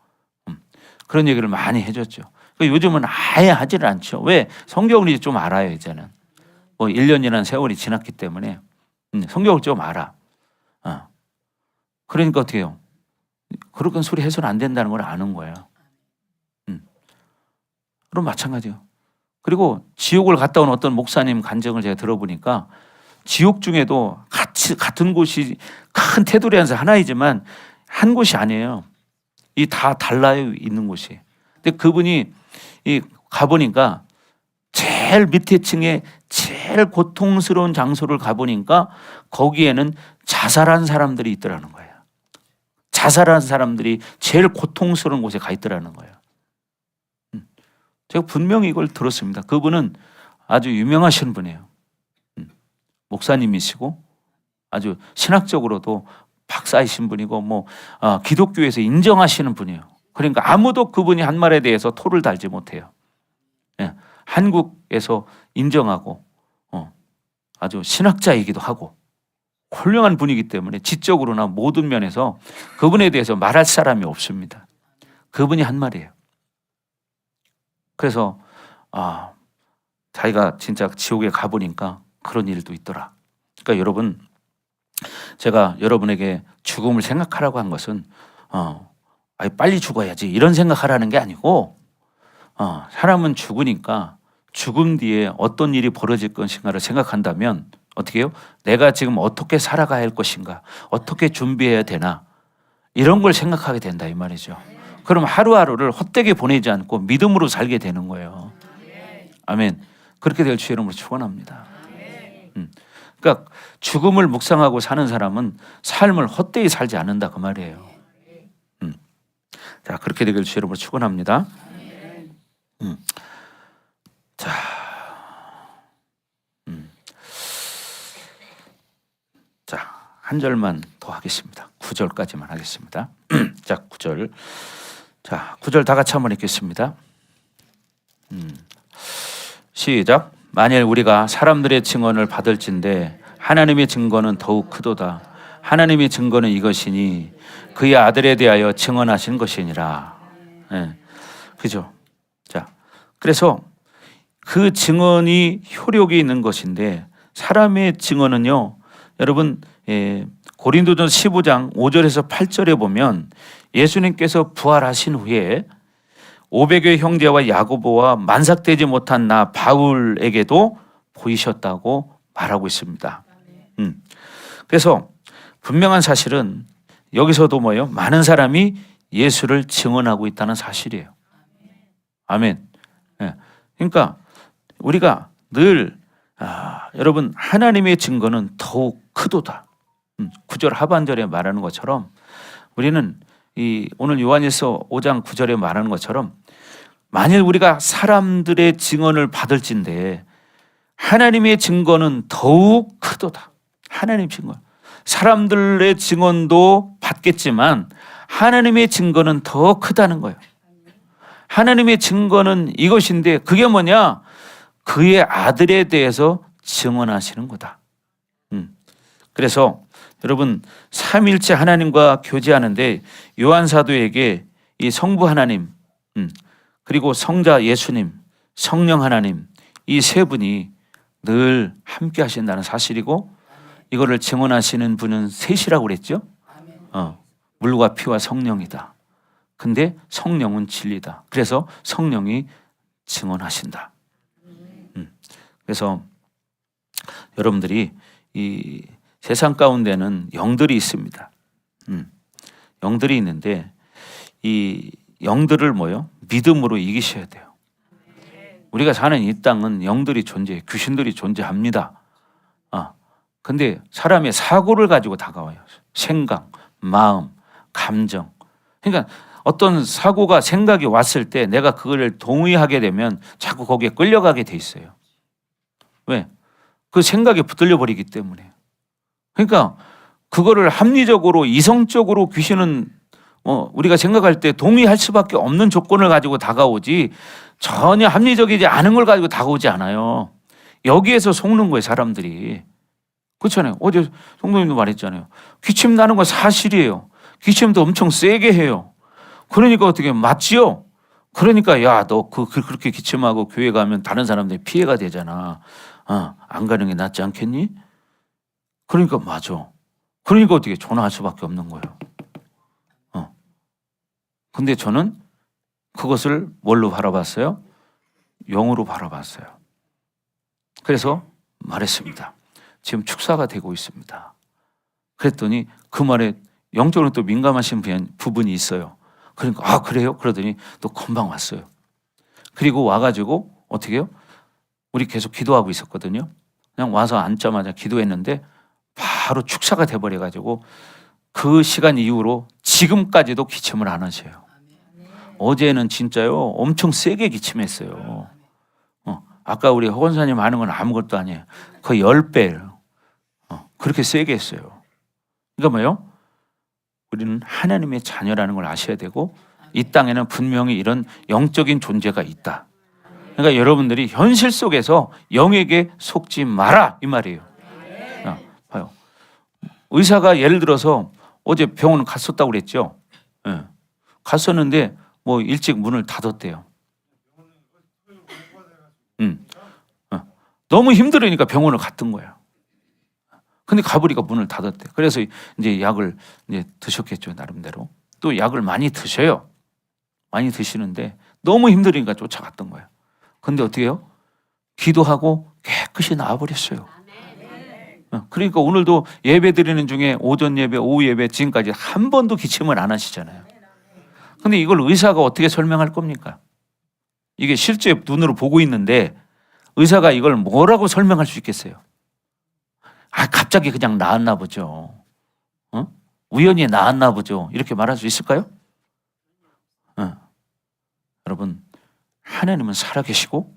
그런 얘기를 많이 해줬죠. 요즘은 아예 하지를 않죠. 왜? 성경을 이제 좀 알아요. 이제는 뭐 1년이라는 세월이 지났기 때문에 성경을 좀 알아. 그러니까 어떻게 해요? 그런 소리 해서는 안 된다는 걸 아는 거예요. 그럼 마찬가지예요. 그리고 지옥을 갔다 온 어떤 목사님 간증을 제가 들어보니까 지옥 중에도 같은 곳이 큰 테두리 안에서 하나이지만 한 곳이 아니에요. 이 다 달라요. 있는 곳이. 근데 그분이 가보니까 제일 밑에 층에 제일 고통스러운 장소를 가보니까 거기에는 자살한 사람들이 있더라는 거예요. 자살한 사람들이 제일 고통스러운 곳에 가 있더라는 거예요. 제가 분명히 이걸 들었습니다. 그분은 아주 유명하신 분이에요. 목사님이시고 아주 신학적으로도 박사이신 분이고 기독교에서 인정하시는 분이에요. 그러니까 아무도 그분이 한 말에 대해서 토를 달지 못해요. 예, 한국에서 인정하고 아주 신학자이기도 하고 훌륭한 분이기 때문에 지적으로나 모든 면에서 그분에 대해서 말할 사람이 없습니다. 그분이 한 말이에요. 그래서 자기가 진짜 지옥에 가보니까 그런 일도 있더라. 그러니까 여러분 제가 여러분에게 죽음을 생각하라고 한 것은 빨리 죽어야지 이런 생각하라는 게 아니고 사람은 죽으니까 죽음 뒤에 어떤 일이 벌어질 것인가를 생각한다면 어떻게 해요? 내가 지금 어떻게 살아가야 할 것인가? 어떻게 준비해야 되나? 이런 걸 생각하게 된다 이 말이죠. 그럼 하루하루를 헛되게 보내지 않고 믿음으로 살게 되는 거예요. 아멘. 그렇게 될 주의 이름으로 축원합니다. 그러니까 죽음을 묵상하고 사는 사람은 삶을 헛되이 살지 않는다 그 말이에요. 자, 그렇게 되길 주의 이름으로 축원합니다. 자, 자, 한 절만 더 하겠습니다. 9절까지만 하겠습니다. 자, 9절. 자, 9절 다 같이 한번 읽겠습니다. 시작. 만일 우리가 사람들의 증언을 받을진대 하나님의 증거는 더욱 크도다. 하나님의 증거는 이것이니 그의 아들에 대하여 증언하신 것이니라. 네. 그죠? 자, 그래서 그 증언이 효력이 있는 것인데 사람의 증언은요, 여러분, 고린도전 15장 5절에서 8절에 보면 예수님께서 부활하신 후에 500여 형제와 야고보와 만삭되지 못한 나 바울에게도 보이셨다고 말하고 있습니다. 그래서 분명한 사실은 여기서도 뭐예요? 많은 사람이 예수를 증언하고 있다는 사실이에요. 아멘. 그러니까 우리가 늘 여러분 하나님의 증거는 더욱 크도다. 9절 하반절에 말하는 것처럼 우리는 오늘 요한일서 5장 9절에 말하는 것처럼 만일 우리가 사람들의 증언을 받을진대 하나님의 증거는 더욱 크도다. 하나님 증거. 사람들의 증언도 받겠지만 하나님의 증거는 더 크다는 거예요. 하나님의 증거는 이것인데 그게 뭐냐? 그의 아들에 대해서 증언하시는 거다. 그래서 여러분 삼위일체 하나님과 교제하는데 요한 사도에게 이 성부 하나님 그리고 성자 예수님, 성령 하나님 이 세 분이 늘 함께 하신다는 사실이고 이거를 증언하시는 분은 셋이라고 그랬죠. 물과 피와 성령이다. 근데 성령은 진리다. 그래서 성령이 증언하신다. 그래서 여러분들이 이 세상 가운데는 영들이 있습니다. 영들이 있는데 이 영들을 뭐요? 믿음으로 이기셔야 돼요. 우리가 사는 이 땅은 영들이 존재해, 귀신들이 존재합니다. 근데 사람의 사고를 가지고 다가와요. 생각, 마음, 감정. 그러니까 어떤 사고가 생각이 왔을 때 내가 그걸 동의하게 되면 자꾸 거기에 끌려가게 돼 있어요. 왜? 그 생각에 붙들려 버리기 때문에. 그러니까 그거를 합리적으로 이성적으로 귀신은 우리가 생각할 때 동의할 수밖에 없는 조건을 가지고 다가오지 전혀 합리적이지 않은 걸 가지고 다가오지 않아요. 여기에서 속는 거예요, 사람들이. 그렇잖아요. 어제 성도님도 말했잖아요. 기침 나는 건 사실이에요. 기침도 엄청 세게 해요. 그러니까 어떻게 맞지요? 그러니까 야, 너 그렇게 기침하고 교회 가면 다른 사람들이 피해가 되잖아. 안 가는 게 낫지 않겠니? 그러니까 맞아. 그러니까 어떻게 전화할 수밖에 없는 거예요. 근데 저는 그것을 뭘로 바라봤어요? 영으로 바라봤어요. 그래서 말했습니다. 지금 축사가 되고 있습니다. 그랬더니 그 말에 영적으로 또 민감하신 부분이 있어요. 그러니까 그래요? 그러더니 또 금방 왔어요. 그리고 와가지고 어떻게 해요? 우리 계속 기도하고 있었거든요. 그냥 와서 앉자마자 기도했는데 바로 축사가 돼버려가지고 그 시간 이후로 지금까지도 기침을 안 하셔요. 어제는 진짜요 엄청 세게 기침했어요. 아까 우리 허 권사님 하는 건 아무것도 아니에요. 거의 10배예요. 그렇게 세게 했어요. 그러니까 뭐예요? 우리는 하나님의 자녀라는 걸 아셔야 되고 이 땅에는 분명히 이런 영적인 존재가 있다. 그러니까 여러분들이 현실 속에서 영에게 속지 마라 이 말이에요. 봐요. 의사가 예를 들어서 어제 병원 갔었다고 그랬죠. 갔었는데 뭐 일찍 문을 닫았대요. 너무 힘들으니까 병원을 갔던 거예요. 근데 가보니까 문을 닫았대. 그래서 이제 약을 이제 드셨겠죠, 나름대로. 또 약을 많이 드셔요. 많이 드시는데 너무 힘드니까 쫓아갔던 거예요. 근데 어떻게 해요? 기도하고 깨끗이 나와버렸어요. 그러니까 오늘도 예배 드리는 중에 오전 예배, 오후 예배 지금까지 한 번도 기침을 안 하시잖아요. 근데 이걸 의사가 어떻게 설명할 겁니까? 이게 실제 눈으로 보고 있는데 의사가 이걸 뭐라고 설명할 수 있겠어요? 갑자기 그냥 나았나 보죠. 우연히 나았나 보죠. 이렇게 말할 수 있을까요? 여러분, 하나님은 살아계시고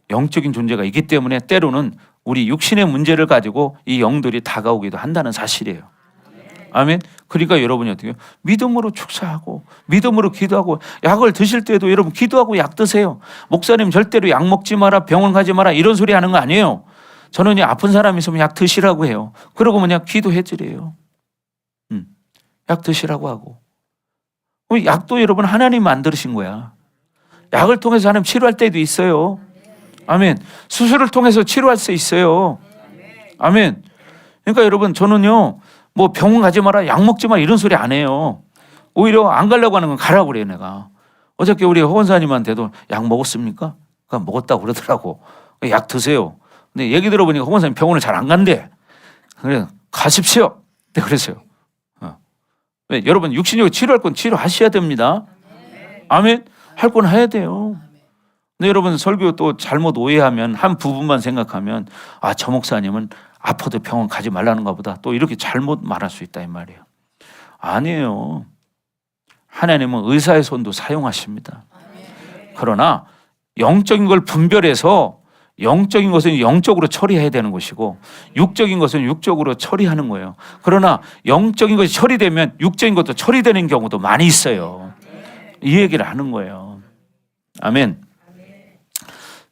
영적인 존재가 있기 때문에 때로는 우리 육신의 문제를 가지고 이 영들이 다가오기도 한다는 사실이에요. 아멘. 그러니까 여러분이 어떻게 해요? 믿음으로 축사하고 믿음으로 기도하고 약을 드실 때도 여러분 기도하고 약 드세요. 목사님 절대로 약 먹지 마라, 병원 가지 마라 이런 소리 하는 거 아니에요. 저는 아픈 사람 있으면 약 드시라고 해요. 그러고 그냥 기도해 드려요. 약 드시라고 하고. 약도 여러분 하나님 만드신 거야. 약을 통해서 하나님 치료할 때도 있어요. 아멘. 수술을 통해서 치료할 수 있어요. 아멘. 그러니까 여러분 저는요 뭐 병원 가지 마라, 약 먹지 마라 이런 소리 안 해요. 오히려 안 가려고 하는 건 가라고 그래요. 내가 어저께 우리 호원사님한테도 약 먹었습니까? 그러니까 먹었다고 그러더라고. 약 드세요. 근데 얘기 들어보니까 호원사님 병원을 잘 안 간대. 그래 가십시오. 네, 그랬어요. 왜? 여러분 육신적으로 치료할 건 치료하셔야 됩니다. 아멘. 할 건 해야 돼요. 근데 여러분 설교 또 잘못 오해하면 한 부분만 생각하면 저 목사님은 아파도 병원 가지 말라는가 보다 또 이렇게 잘못 말할 수 있다 이 말이에요. 아니에요. 하나님은 의사의 손도 사용하십니다. 그러나 영적인 걸 분별해서 영적인 것은 영적으로 처리해야 되는 것이고 육적인 것은 육적으로 처리하는 거예요. 그러나 영적인 것이 처리되면 육적인 것도 처리되는 경우도 많이 있어요. 이 얘기를 하는 거예요. 아멘.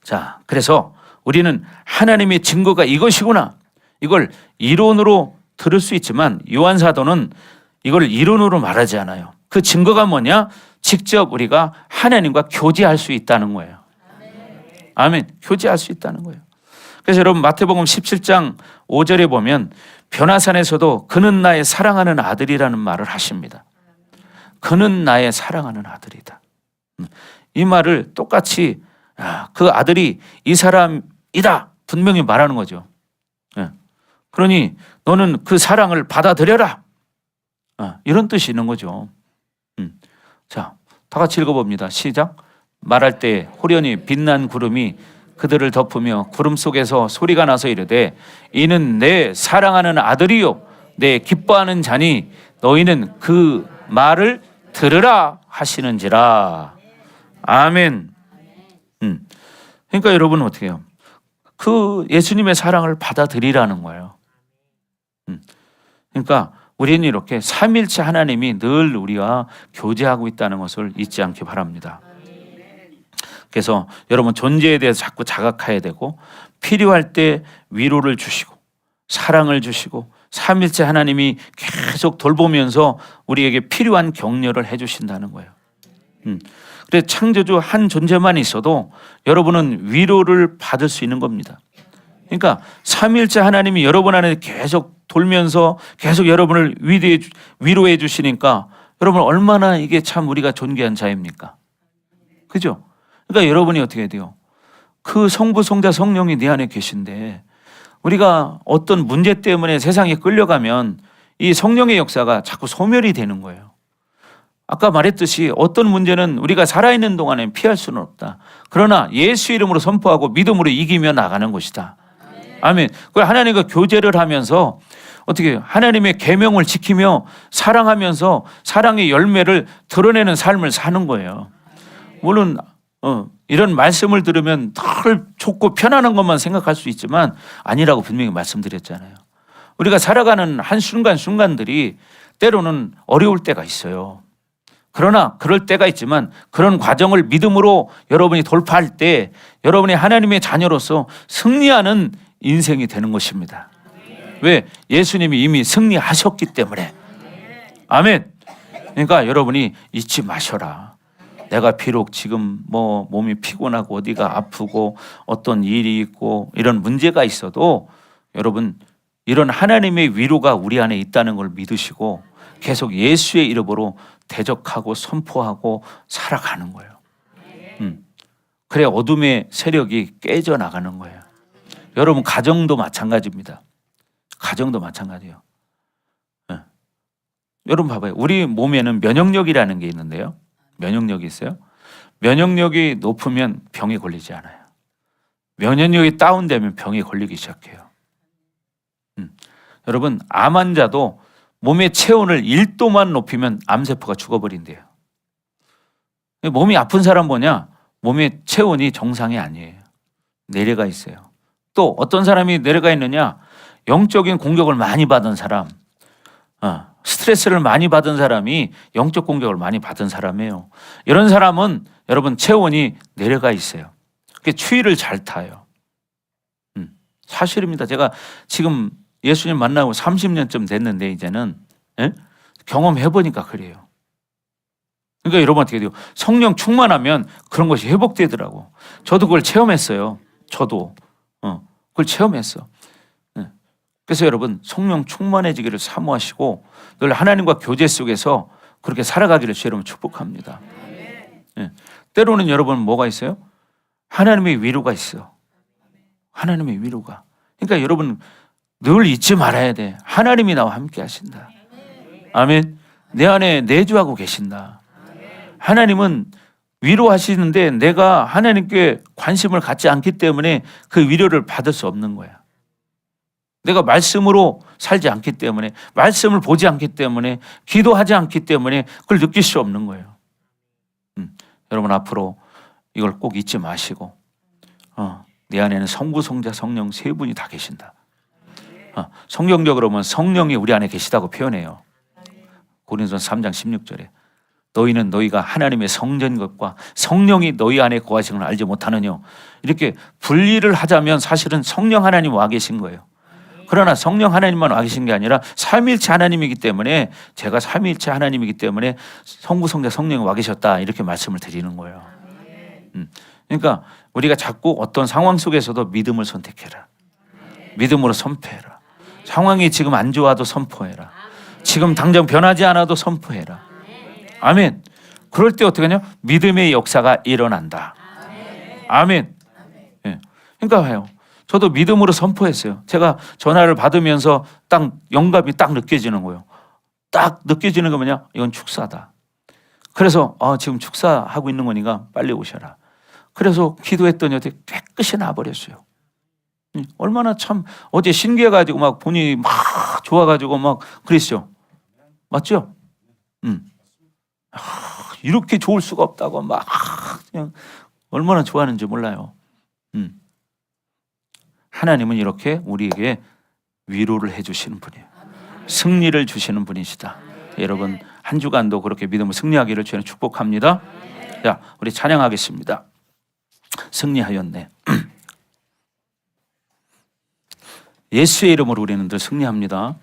자, 그래서 우리는 하나님의 증거가 이것이구나. 이걸 이론으로 들을 수 있지만 요한 사도는 이걸 이론으로 말하지 않아요. 그 증거가 뭐냐? 직접 우리가 하나님과 교제할 수 있다는 거예요. 아멘. 교제할 수 있다는 거예요. 그래서 여러분 마태복음 17장 5절에 보면 변화산에서도 그는 나의 사랑하는 아들이라는 말을 하십니다. 그는 나의 사랑하는 아들이다. 이 말을 똑같이 그 아들이 이 사람이다 분명히 말하는 거죠. 그러니 너는 그 사랑을 받아들여라. 이런 뜻이 있는 거죠. 자, 다 같이 읽어봅니다. 시작. 말할 때 호련히 빛난 구름이 그들을 덮으며 구름 속에서 소리가 나서 이르되 이는 내 사랑하는 아들이요 내 기뻐하는 자니 너희는 그 말을 들으라 하시는지라. 아멘. 그러니까 여러분은 어떻게 해요? 그 예수님의 사랑을 받아들이라는 거예요. 그러니까 우리는 이렇게 삼일체 하나님이 늘 우리와 교제하고 있다는 것을 잊지 않기 바랍니다. 그래서 여러분 존재에 대해서 자꾸 자각해야 되고 필요할 때 위로를 주시고 사랑을 주시고 삼일체 하나님이 계속 돌보면서 우리에게 필요한 격려를 해주신다는 거예요. 그래서 창조주 한 존재만 있어도 여러분은 위로를 받을 수 있는 겁니다. 그러니까 삼일체 하나님이 여러분 안에 계속 돌면서 계속 여러분을 위로해 주시니까 여러분 얼마나 이게 참 우리가 존귀한 자입니까? 그죠? 그러니까 여러분이 어떻게 해야 돼요? 그 성부, 성자, 성령이 내 안에 계신데 우리가 어떤 문제 때문에 세상에 끌려가면 이 성령의 역사가 자꾸 소멸이 되는 거예요. 아까 말했듯이 어떤 문제는 우리가 살아있는 동안에 피할 수는 없다. 그러나 예수 이름으로 선포하고 믿음으로 이기며 나가는 것이다. 아멘. 그걸 하나님과 교제를 하면서 어떻게 해요? 하나님의 계명을 지키며 사랑하면서 사랑의 열매를 드러내는 삶을 사는 거예요. 물론 이런 말씀을 들으면 덜 좋고 편안한 것만 생각할 수 있지만 아니라고 분명히 말씀드렸잖아요. 우리가 살아가는 한순간순간들이 때로는 어려울 때가 있어요. 그러나 그럴 때가 있지만 그런 과정을 믿음으로 여러분이 돌파할 때 여러분이 하나님의 자녀로서 승리하는 인생이 되는 것입니다. 왜? 예수님이 이미 승리하셨기 때문에. 아멘. 그러니까 여러분이 잊지 마셔라. 내가 비록 지금 뭐 몸이 피곤하고 어디가 아프고 어떤 일이 있고 이런 문제가 있어도 여러분 이런 하나님의 위로가 우리 안에 있다는 걸 믿으시고 계속 예수의 이름으로 대적하고 선포하고 살아가는 거예요. 그래 어둠의 세력이 깨져 나가는 거예요. 여러분 가정도 마찬가지입니다. 가정도 마찬가지예요. 네. 여러분 봐봐요. 우리 몸에는 면역력이라는 게 있는데요. 면역력이 있어요. 면역력이 높으면 병에 걸리지 않아요. 면역력이 다운되면 병에 걸리기 시작해요. 여러분 암 환자도 몸의 체온을 1도만 높이면 암세포가 죽어버린대요. 몸이 아픈 사람 뭐냐? 몸의 체온이 정상이 아니에요. 내려가 있어요. 또 어떤 사람이 내려가 있느냐? 영적인 공격을 많이 받은 사람, 스트레스를 많이 받은 사람이 영적 공격을 많이 받은 사람이에요. 이런 사람은 여러분 체온이 내려가 있어요. 그게 추위를 잘 타요. 사실입니다. 제가 지금 예수님 만나고 30년쯤 됐는데 이제는 경험해 보니까 그래요. 그러니까 여러분 어떻게 돼요? 성령 충만하면 그런 것이 회복되더라고. 저도 그걸 체험했어요. 저도 그걸 체험했어. 그래서 여러분 성령 충만해지기를 사모하시고 늘 하나님과 교제 속에서 그렇게 살아가기를 주 여러분 축복합니다. 때로는 여러분 뭐가 있어요? 하나님의 위로가 있어. 하나님의 위로가. 그러니까 여러분 늘 잊지 말아야 돼. 하나님이 나와 함께 하신다. 아멘. 내 안에 내주하고 계신다. 하나님은 위로하시는데 내가 하나님께 관심을 갖지 않기 때문에 그 위로를 받을 수 없는 거야. 내가 말씀으로 살지 않기 때문에, 말씀을 보지 않기 때문에, 기도하지 않기 때문에 그걸 느낄 수 없는 거예요. 여러분 앞으로 이걸 꼭 잊지 마시고 내 안에는 성부, 성자, 성령 세 분이 다 계신다. 성경적으로 보면 성령이 우리 안에 계시다고 표현해요. 고린도전서 3장 16절에 너희는 너희가 하나님의 성전 것과 성령이 너희 안에 거하시는 걸 알지 못하느냐. 이렇게 분리를 하자면 사실은 성령 하나님 와 계신 거예요. 그러나 성령 하나님만 와 계신 게 아니라 삼위일체 하나님이기 때문에, 제가 삼위일체 하나님이기 때문에 성부, 성자, 성령이 와 계셨다 이렇게 말씀을 드리는 거예요. 그러니까 우리가 자꾸 어떤 상황 속에서도 믿음을 선택해라. 믿음으로 선포해라. 상황이 지금 안 좋아도 선포해라. 지금 당장 변하지 않아도 선포해라. 아멘. 그럴 때 어떻게 하냐? 믿음의 역사가 일어난다. 아멘. 예. 그러니까 봐요. 저도 믿음으로 선포했어요. 제가 전화를 받으면서 딱 영감이 딱 느껴지는 거예요. 딱 느껴지는 거 뭐냐? 이건 축사다. 그래서 지금 축사하고 있는 거니까 빨리 오셔라. 그래서 기도했더니 어떻게 깨끗이 나버렸어요. 얼마나 참 어제 신기해가지고 막 본인이 막 좋아가지고 막 그랬어요. 맞죠? 이렇게 좋을 수가 없다고 막 그냥 얼마나 좋아하는지 몰라요. 하나님은 이렇게 우리에게 위로를 해주시는 분이에요. 승리를 주시는 분이시다. 여러분 한 주간도 그렇게 믿음을 승리하기를 저는 축복합니다. 자, 우리 찬양하겠습니다. 승리하였네. 예수의 이름으로 우리는 늘 승리합니다.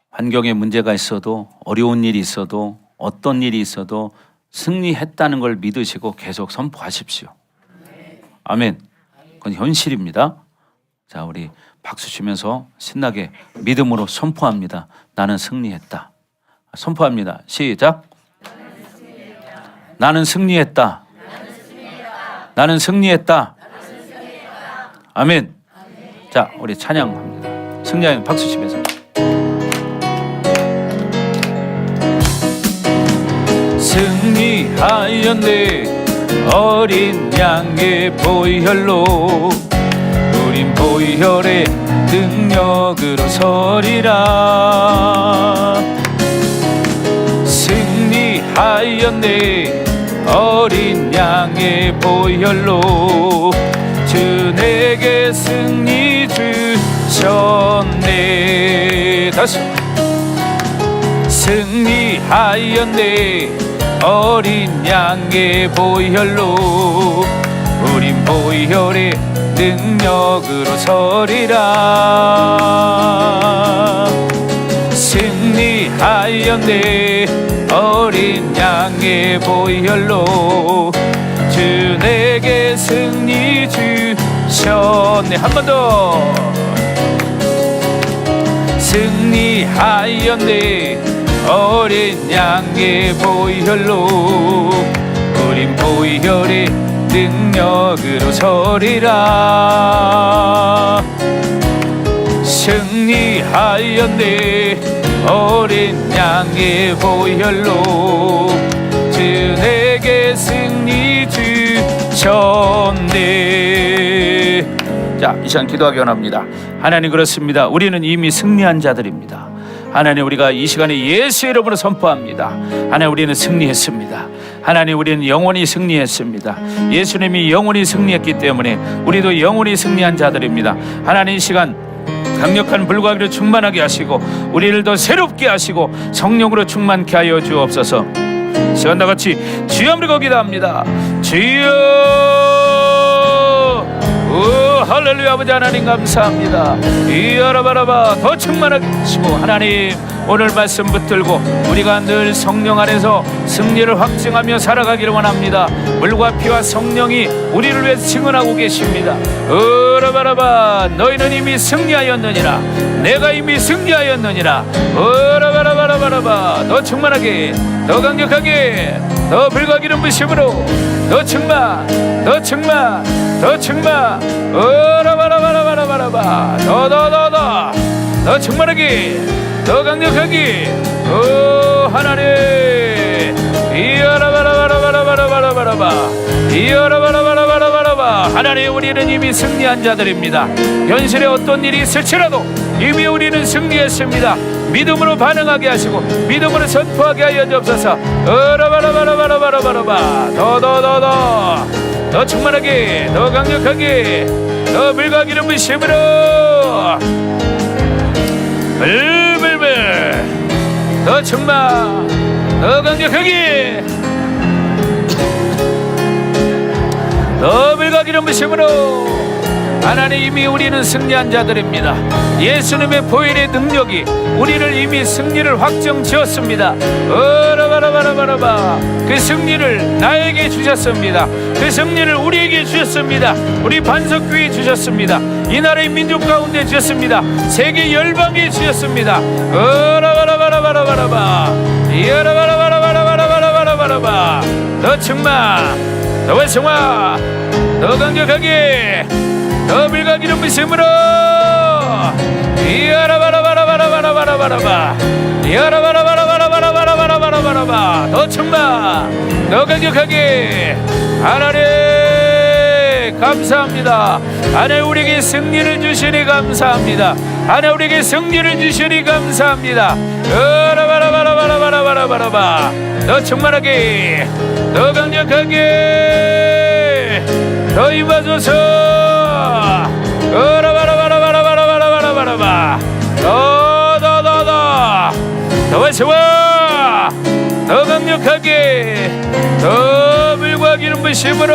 환경에 문제가 있어도, 어려운 일이 있어도, 어떤 일이 있어도 승리했다는 걸 믿으시고 계속 선포하십시오. 아멘. 그건 현실입니다. 자, 우리 박수 치면서 신나게 믿음으로 선포합니다. 나는 승리했다. 선포합니다. 시작. 나는 승리했다. 나는 승리했다. 아멘. 자, 우리 찬양합니다. 승리하면 박수 치면서. 승리하였네. 어린 양의 보혈로 우린 보혈의 능력으로 서리라. 승리하였네. 어린 양의 보혈로 주 내게 승리 주셨네. 다시. 승리하였네. 어린 양의 보혈로 우린 보혈의 능력으로 서리라. 승리하였네. 어린 양의 보혈로 주 내게 승리 주셨네. 한 번 더. 승리하였네. 어린 양의 보혈로 우린 보혈의 능력으로 서리라. 승리하였네. 어린 양의 보혈로 주 내게 승리 주셨네. 자, 이 시간 기도하기 원합니다. 하나님, 그렇습니다. 우리는 이미 승리한 자들입니다. 하나님, 우리가 이 시간에 예수 이름으로 선포합니다. 하나님, 우리는 승리했습니다. 하나님, 우리는 영원히 승리했습니다. 예수님이 영원히 승리했기 때문에 우리도 영원히 승리한 자들입니다. 하나님, 이 시간 강력한 불과기로 충만하게 하시고 우리를 더 새롭게 하시고 성령으로 충만케 하여 주옵소서. 시간 다 같이 주여 부르고 기도합니다. 주여. 오, 할렐루야. 아버지 하나님 감사합니다. 이어라바라바 더 충만하게 하시고 하나님, 오늘 말씀 붙들고 우리가 늘 성령 안에서 승리를 확증하며 살아가기를 원합니다. 물과 피와 성령이 우리를 위해 증언하고 계십니다. 어라바라바 너희는 이미 승리하였느니라. 내가 이미 승리하였느니라. 어라바라바라바라바 더 충만하게, 더 강력하게, 더 불과 기름 부심으로 더 충만, 더 충만, 더 충만. 어라바라바라바라바라바 더 충만하게, 더 강력하게. 오 하나님. 이어라바라바라바라바라바라바 이어라바라바라바라바라바. 하나님, 우리는 이미 승리한 자들입니다. 현실에 어떤 일이 있을지라도 이미 우리는 승리했습니다. 믿음으로 반응하게 하시고 믿음으로 선포하게 하여 주옵소서. 어라바라바라바라바라바 더 충만하게, 더 강력하게, 더 불과 기름 부심으로 불불불 더 충만, 더 강력하게, 더 불과 기름 부심으로. 하나님, 이미 우리는 승리한 자들입니다. 예수님의 보혈의 능력이 우리를 이미 승리를 확정 지었습니다. 어라바라바라바라바 그 승리를 나에게 주셨습니다. 그 승리를 우리에게 주셨습니다. 우리 반석교회에 주셨습니다. 이 나라의 민족 가운데 주셨습니다. 세계 열방에 주셨습니다. 어라바라바라바라바라바 이어라바라바라바라바라바라바라바 더 충만, 더 활성화, 더 강력하게, 더 불과 기름 부심으로 이어라바라바라바라바라바라바 이어라바라바라바라바라바라바라바 더 충만, 더 강력하게. 하나님 감사합니다. 하나님, 우리에게 승리를 주시니 감사합니다. 하나님, 우리에게 승리를 주시니 감사합니다. 어라바라바라바라바라바라바 더 충만하게, 더 강력하게, 더 임하소서. 어라바라바라바라바라바라바라바 더 활성화, 더 강력하게, 더 불과 기름 부심으로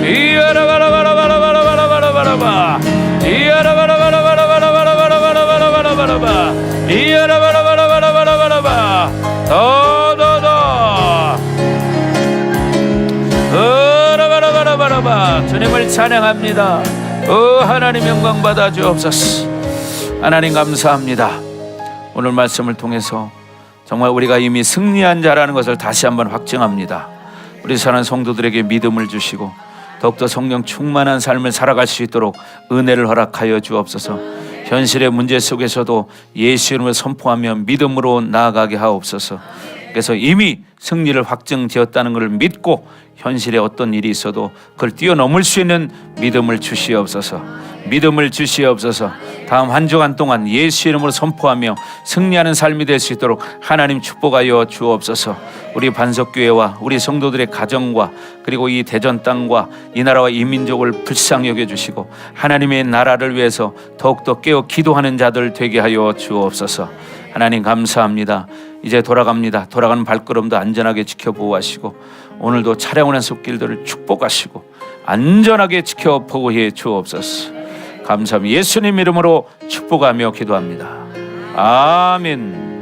이어라바라바라바라바라바라바라바 이어라바라바라바라바라바라바라바라바라바 이어라바라바라바라바라바라바 어라바라바라바라바 주님을 찬양합니다. 하나님 영광 받아 주옵소서. 하나님 감사합니다. 오늘 말씀을 통해서 정말 우리가 이미 승리한 자라는 것을 다시 한번 확증합니다. 우리 사랑하는 성도들에게 믿음을 주시고 더욱더 성령 충만한 삶을 살아갈 수 있도록 은혜를 허락하여 주옵소서. 현실의 문제 속에서도 예수 이름을 선포하며 믿음으로 나아가게 하옵소서. 그래서 이미 승리를 확증되었다는 것을 믿고 현실에 어떤 일이 있어도 그걸 뛰어넘을 수 있는 믿음을 주시옵소서. 믿음을 주시옵소서. 다음 한 주간 동안 예수 이름으로 선포하며 승리하는 삶이 될 수 있도록 하나님 축복하여 주옵소서. 우리 반석교회와 우리 성도들의 가정과 그리고 이 대전 땅과 이 나라와 이 민족을 불쌍히 여겨주시고 하나님의 나라를 위해서 더욱더 깨어 기도하는 자들 되게 하여 주옵소서. 하나님 감사합니다. 이제 돌아갑니다. 돌아가는 발걸음도 안전하게 지켜보호하시고 오늘도 차량운행 숲길들을 축복하시고 안전하게 지켜 보호해 주옵소서. 감사합니다. 예수님 이름으로 축복하며 기도합니다. 아멘.